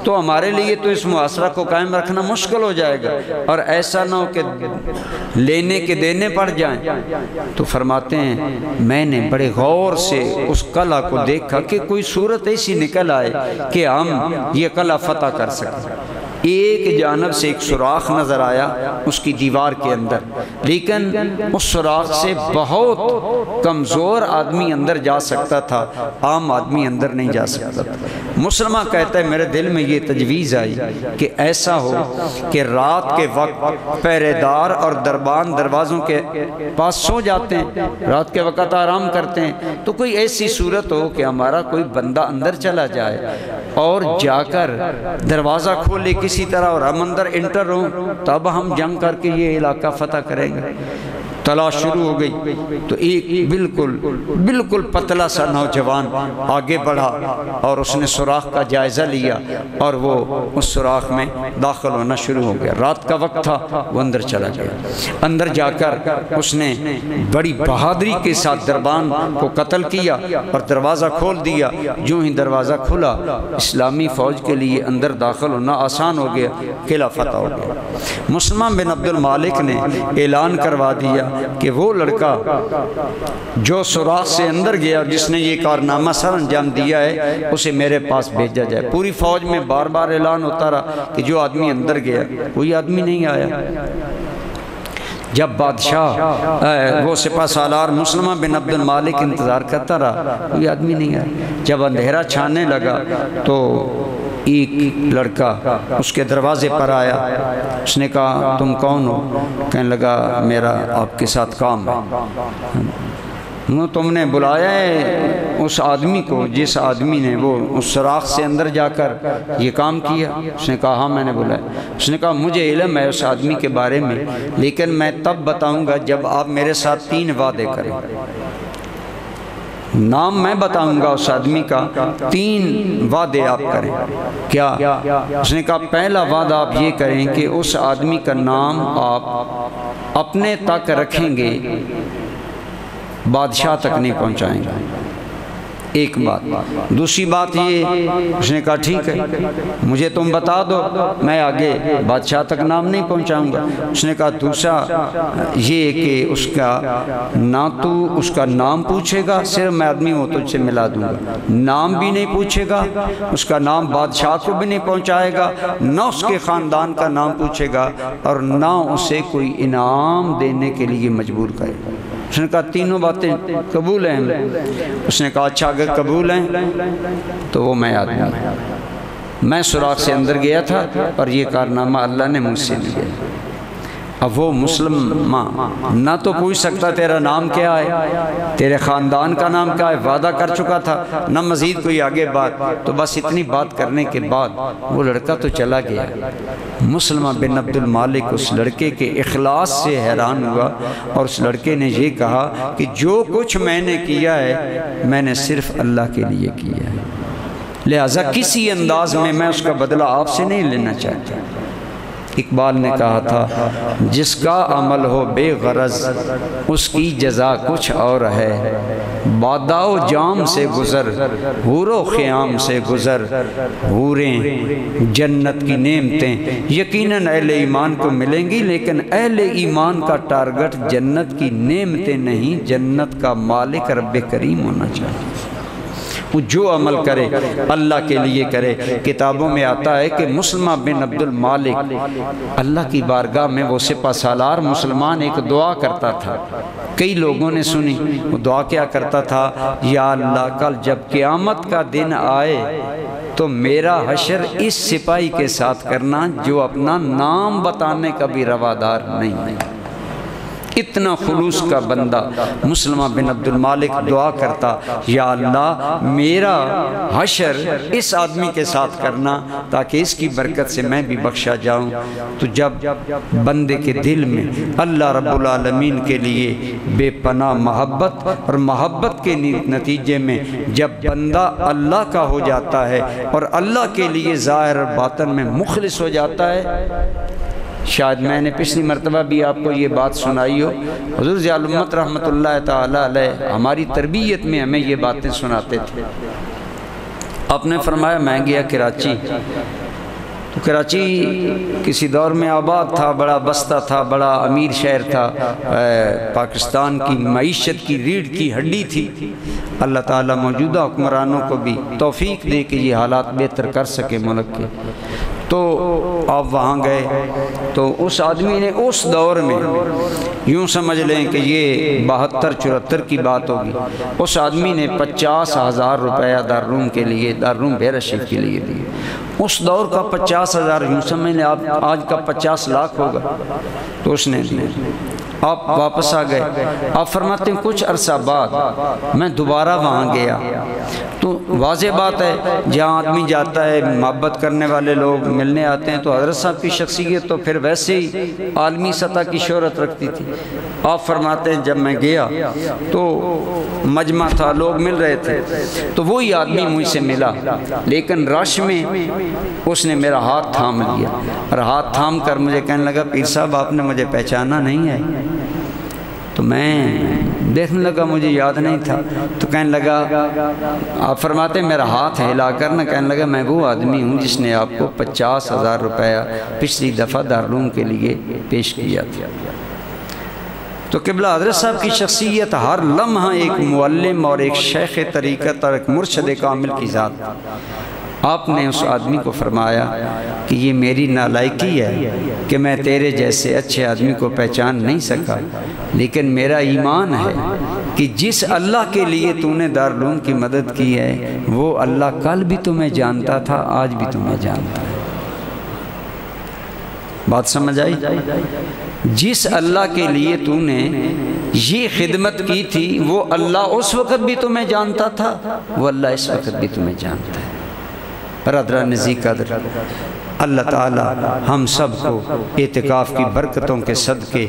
تو ہمارے لیے تو اس محاصرہ کو قائم رکھنا مشکل ہو جائے گا، اور ایسا نہ ہو کہ لینے کے دینے پڑ جائیں۔ تو فرماتے ہیں میں نے بڑے غور سے اس قلعہ کو دیکھا کہ کوئی صورت ایسی نکل آئے کہ ہم یہ قلعہ فتح کر سکیں۔ ایک جانب سے ایک سوراخ نظر آیا اس کی دیوار کے اندر، لیکن اس سوراخ سے بہت کمزور آدمی اندر جا سکتا تھا، عام آدمی اندر نہیں جا سکتا تھا۔ مسلمہ کہتا ہے میرے دل میں یہ تجویز آئی کہ ایسا ہو کہ رات کے وقت پہرے دار اور دربان دروازوں کے پاس سو جاتے ہیں، رات کے وقت آرام کرتے ہیں، تو کوئی ایسی صورت ہو کہ ہمارا کوئی بندہ اندر چلا جائے اور جا کر دروازہ کھولے کسی طرح اور ہم اندر انٹر ہوں، تب ہم جنگ کر کے یہ علاقہ فتح کریں گے۔ تلاش شروع ہو گئی تو ایک بالکل پتلا سا نوجوان آگے بڑھا اور اس نے سوراخ کا جائزہ لیا اور وہ اس سوراخ میں داخل ہونا شروع ہو گیا۔ رات کا وقت تھا، وہ اندر چلا گیا۔ اندر جا کر اس نے بڑی بہادری کے ساتھ دربان کو قتل کیا اور دروازہ کھول دیا۔ جو ہی دروازہ کھلا اسلامی فوج کے لیے اندر داخل ہونا آسان ہو گیا، قلعہ فتح ہو گیا۔ مسلمہ بن عبد المالک نے اعلان کروا دیا کہ وہ لڑکا جو سوراخ سے اندر گیا اور جس نے یہ کارنامہ سر انجام دیا ہے اسے میرے پاس بھیجا جائے۔ پوری فوج میں بار بار اعلان ہوتا رہا کہ جو آدمی اندر گیا، کوئی آدمی نہیں آیا۔ جب بادشاہ وہ سپہ سالار مسلمہ بن عبد المالک انتظار کرتا رہا، کوئی آدمی نہیں آیا۔ جب اندھیرا چھانے لگا تو ایک لڑکا اس کے دروازے پر آیا۔ اس نے کہا تم کون ہو؟ کہنے لگا میرا آپ کے ساتھ کام ہے۔ تم نے بلایا ہے اس آدمی کو جس آدمی نے وہ اس سوراخ سے اندر جا کر یہ کام کیا؟ اس نے کہا ہاں میں نے بلایا۔ اس نے کہا مجھے علم ہے اس آدمی کے بارے میں، لیکن میں تب بتاؤں گا جب آپ میرے ساتھ 3 وعدے کریں۔ نام میں بتاؤں گا اس آدمی کا، 3 وعدے آپ کریں۔ کیا؟ اس نے کہا پہلا وعدہ آپ یہ کریں کہ اس آدمی کا نام آپ اپنے تک رکھیں گے، بادشاہ تک نہیں پہنچائیں گے، ایک بات۔ دوسری بات یہ، اس نے کہا ٹھیک ہے مجھے تم بتا دو، میں آگے بادشاہ تک نام نہیں پہنچاؤں گا۔ اس نے کہا دوسرا یہ کہ اس کا نہ تو اس کا نام پوچھے گا، صرف میں آدمی ہوں تجھ سے ملا دوں گا، نام بھی نہیں پوچھے گا، اس کا نام بادشاہ کو بھی نہیں پہنچائے گا، نہ اس کے خاندان کا نام پوچھے گا، اور نہ اسے کوئی انعام دینے کے لیے مجبور کرے گا۔ اس نے کہا تینوں باتیں قبول ہیں؟ اس نے کہا اچھا اگر قبول ہیں تو وہ میں آدمی ہوں، میں سوراخ سے اندر گیا تھا اور یہ کارنامہ اللہ نے مجھ سے لیا۔ اب وہ مسلمان نہ تو پوچھ سکتا تیرا نام کیا ہے، تیرے خاندان کا نام کیا ہے، وعدہ کر چکا تھا، نہ مزید کوئی آگے بات۔ تو بس اتنی بات کرنے کے بعد وہ لڑکا تو چلا گیا۔ مسلمہ بن عبد المالک اس لڑکے کے اخلاص سے حیران ہوا، اور اس لڑکے نے یہ کہا کہ جو کچھ میں نے کیا ہے میں نے صرف اللہ کے لیے کیا ہے، لہٰذا کسی انداز میں اس کا بدلہ آپ سے نہیں لینا چاہتا۔ اقبال نے کہا تھا جس کا عمل ہو بے غرض اس کی جزا کچھ اور ہے، بادا و جام سے گزر حور و خیام سے گزر، حوریں جنت کی نعمتیں یقیناً اہل ایمان کو ملیں گی، لیکن اہل ایمان کا ٹارگٹ جنت کی نعمتیں نہیں، جنت کا مالک رب کریم ہونا چاہیے۔ وہ جو عمل کرے اللہ کے لیے کرے۔ کتابوں میں آتا ہے کہ مسلمہ بن عبد المالک اللہ کی بارگاہ میں وہ سپہ سالار مسلمان ایک دعا کرتا تھا، کئی لوگوں نے سنی۔ وہ دعا کیا کرتا تھا؟ یا اللہ کل جب قیامت کا دن آئے تو میرا حشر اس سپاہی کے ساتھ کرنا جو اپنا نام بتانے کا بھی روادار نہیں ہے۔ اتنا خلوص کا بندہ مسلمہ بن عبد المالک دعا کرتا، یا اللہ میرا حشر اس آدمی کے ساتھ کرنا تاکہ اس کی برکت سے میں بھی بخشا جاؤں۔ تو جب بندے کے دل میں اللہ رب العالمین کے لیے بے پناہ محبت، اور محبت کے نتیجے میں جب بندہ اللہ کا ہو جاتا ہے اور اللہ کے لیے ظاہر اور باطن میں مخلص ہو جاتا ہے، شاید میں نے پچھلی مرتبہ بھی آپ کو یہ بات سنائی ہو، حضور ضیاء الامت رحمۃ اللہ تعالی علیہ ہماری تربیت میں ہمیں یہ باتیں سناتے تھے۔ آپ نے فرمایا میں گیا کراچی، تو کراچی کسی دور میں آباد تھا، بڑا بستہ تھا، بڑا امیر شہر تھا، پاکستان کی معیشت کی ریڑھ کی ہڈی تھی۔ اللہ تعالیٰ موجودہ حکمرانوں کو بھی توفیق دے کہ یہ حالات بہتر کر سکے ملک کے۔ تو آپ وہاں گئے تو اس آدمی نے اس دور میں، یوں سمجھ لیں کہ یہ 72-74 کی بات ہوگی، اس آدمی نے 50,000 روپیہ دارالعلوم کے لیے، دارالعلوم بحیرہ شریف کے لیے دیے۔ اس دور کا 50,000 یوں سمجھ لیں آپ آج کا 50 لاکھ ہوگا، تو اس نے دیے۔ آپ واپس آ گئے۔ آپ فرماتے ہیں کچھ عرصہ بعد میں دوبارہ وہاں گیا، تو واضح بات ہے جہاں آدمی جاتا ہے محبت کرنے والے لوگ ملنے آتے ہیں، تو حضرت صاحب کی شخصیت تو پھر ویسے ہی عالمی سطح کی شہرت رکھتی تھی۔ آپ فرماتے ہیں جب میں گیا تو مجمع تھا، لوگ مل رہے تھے، تو وہی آدمی مجھ سے ملا، لیکن رش میں اس نے میرا ہاتھ تھام لیا، اور ہاتھ تھام کر مجھے کہنے لگا پیر صاحب آپ نے مجھے پہچانا نہیں ہے؟ تو میں دیکھنے لگا مجھے یاد نہیں تھا، تو کہنے لگا، آپ فرماتے ہیں میرا ہاتھ ہلا کر نہ کہنے لگا میں وہ آدمی ہوں جس نے آپ کو 50,000 روپیہ پچھلی دفعہ دارالعلوم کے لیے پیش کیا تھا۔ تو قبلہ حضرت صاحب کی شخصیت ہر لمحہ ایک معلم اور ایک شیخ طریقت اور ایک مرشد کامل کی ذات۔ آپ نے اس آدمی کو فرمایا کہ یہ میری نالائکی ہے کہ میں تیرے جیسے اچھے آدمی کو پہچان نہیں سکا، لیکن میرا ایمان ہے کہ جس اللہ کے لیے تو نے دارالعلوم کی مدد کی ہے وہ اللہ کل بھی تمہیں جانتا تھا، آج بھی تمہیں جانتا ہے۔ بات سمجھ آئی؟ جس اللہ کے لیے تو نے یہ خدمت کی تھی وہ اللہ اس وقت بھی تمہیں جانتا تھا، وہ اللہ اس وقت بھی تمہیں جانتا ہے۔ برادران نزدیک قدر، اللہ تعالی ہم سب کو اعتکاف کی برکتوں کے صدقے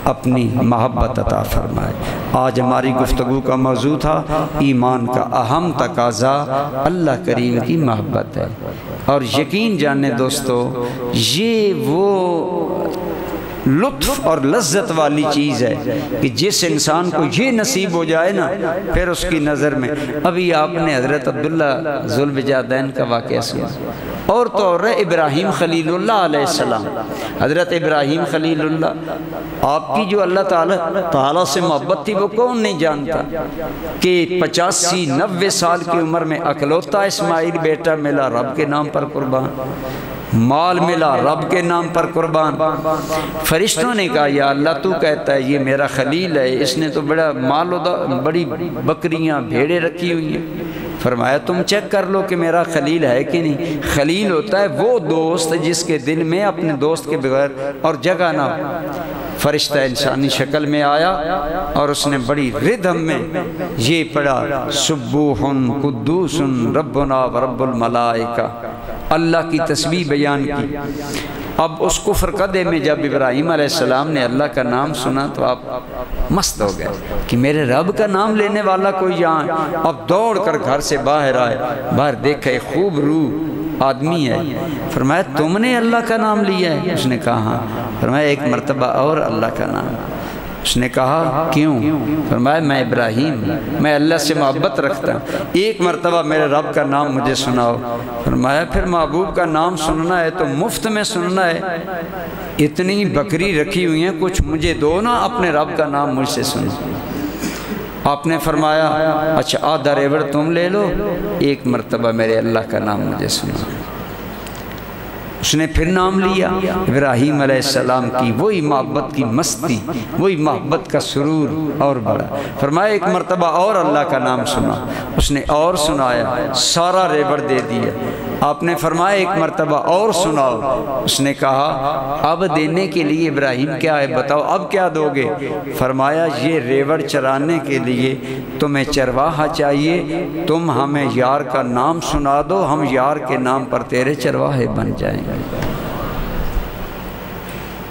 اپنی محبت عطا فرمائے۔ آج ہماری گفتگو کا موضوع تھا ایمان کا اہم تقاضا اللہ کریم کی محبت ہے، اور یقین جانے دوستو یہ وہ لطف اور لذت والی چیز ہے کہ جس انسان کو یہ نصیب ہو جائے نا، پھر اس کی نظر میں ابھی آپ نے حضرت عبداللہ ذوالبجادین کا واقعہ سنا، اور تو اور ابراہیم خلیل اللہ علیہ السلام، حضرت ابراہیم خلیل اللہ، آپ کی جو اللہ تعالیٰ سے محبت تھی وہ کون نہیں جانتا کہ 85-90 سال کی عمر میں اکلوتا اسماعیل بیٹا ملا، رب کے نام پر قربان، مال ملا رب کے نام پر قربان۔ فرشتوں نے کہا یا اللہ تو کہتا ہے یہ میرا خلیل ہے، اس نے تو بڑا مال بڑی بکریاں بھیڑیں رکھی ہوئی ہیں، فرمایا تم چیک کر لو کہ میرا خلیل ہے کہ نہیں۔ خلیل ہوتا ہے وہ دوست جس کے دل میں اپنے دوست کے بغیر اور جگہ نہ ہو۔ فرشتہ انسانی شکل میں آیا اور اس نے بڑی ردھم میں یہ پڑھا سبوح قدوس ربنا ورب الملائکہ، اللہ کی تسبیح بیان کی۔ اب اس کفر قدے میں جب ابراہیم علیہ السلام نے اللہ کا نام سنا تو آپ مست ہو گئے کہ میرے رب کا نام لینے والا کوئی یہاں۔ اب دوڑ کر گھر سے باہر آئے، باہر دیکھا ایک خوب روح آدمی ہے، فرمایا تم نے اللہ کا نام لیا ہے؟ اس نے کہا ہاں۔ فرمایا ایک مرتبہ اور اللہ کا نام۔ اس نے کہا کیوں؟ فرمایا میں ابراہیم، میں اللہ سے محبت رکھتا ہوں، ایک مرتبہ میرے رب کا نام مجھے سناؤ۔ فرمایا پھر محبوب کا نام سننا ہے تو مفت میں سننا ہے، اتنی بکری رکھی ہوئی ہیں، کچھ مجھے دو نا، اپنے رب کا نام مجھ سے سنو۔ آپ نے فرمایا اچھا آدھا ریوڑ تم لے لو، ایک مرتبہ میرے اللہ کا نام مجھے سنو۔ اس نے پھر نام لیا، ابراہیم علیہ السلام کی وہی محبت کی مستی، وہی محبت کا سرور اور بڑا۔ فرمایا ایک مرتبہ اور اللہ کا نام سنا، اس نے اور سنایا، سارا ریوڑ دے دیا۔ آپ نے فرمایا ایک مرتبہ اور سناؤ۔ اس نے کہا اب دینے کے لیے ابراہیم کیا ہے بتاؤ، اب کیا دو گے؟ فرمایا یہ ریوڑ چرانے کے لیے تمہیں چرواہا چاہیے، تم ہمیں یار کا نام سنا دو، ہم یار کے نام پر تیرے چرواہے بن جائیں گے۔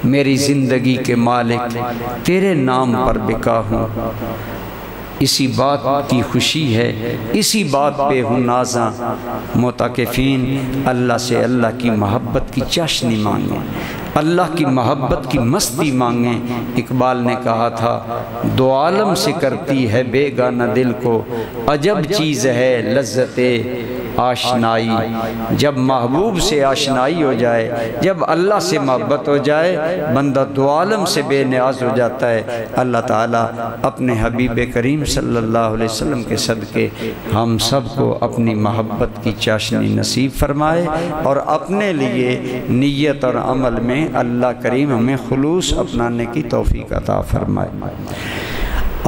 میری زندگی کے مالک تیرے نام پر بکا ہوں، اسی بات کی خوشی ہے، اسی بات پہ ہوں نازاں، معتکفین اللہ سے اللہ کی محبت کی چاشنی مانگیں، اللہ کی محبت کی مستی مانگیں۔ اقبال نے کہا تھا دو عالم سے کرتی ہے بے گانہ دل کو، عجب چیز ہے لذت آشنائی۔ جب محبوب سے آشنائی ہو جائے، جب اللہ سے محبت ہو جائے، بندہ دو عالم سے بے نیاز ہو جاتا ہے۔ اللہ تعالیٰ اپنے حبیب کریم صلی اللہ علیہ وسلم کے صدقے ہم سب کو اپنی محبت کی چاشنی نصیب فرمائے، اور اپنے لیے نیت اور عمل میں اللہ کریم ہمیں خلوص اپنانے کی توفیق عطا فرمائے۔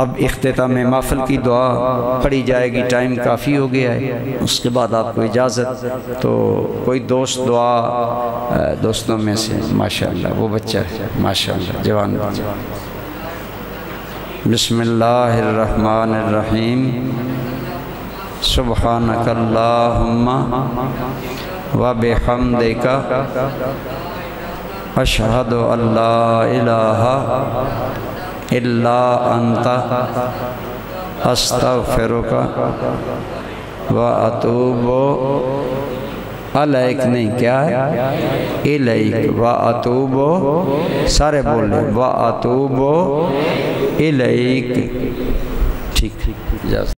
اب اختتام محفل کی دعا پڑھی جائے گی، ٹائم کافی ہو گیا ہے، اس کے بعد آپ کو اجازت۔ تو کوئی دوست دعا دوستوں میں سے ماشاءاللہ وہ بچہ ہے ماشاءاللہ جوان بچہ۔ بسم اللہ الرحمن الرحیم، سبحانک اللہم وبحمدک اشہد ان لا الہ الا انت استغفرک واتوب الیک، نہیں کیا ہے الیک، واتوب سارے بول رہے واتوب الیک، ٹھیک ٹھیک۔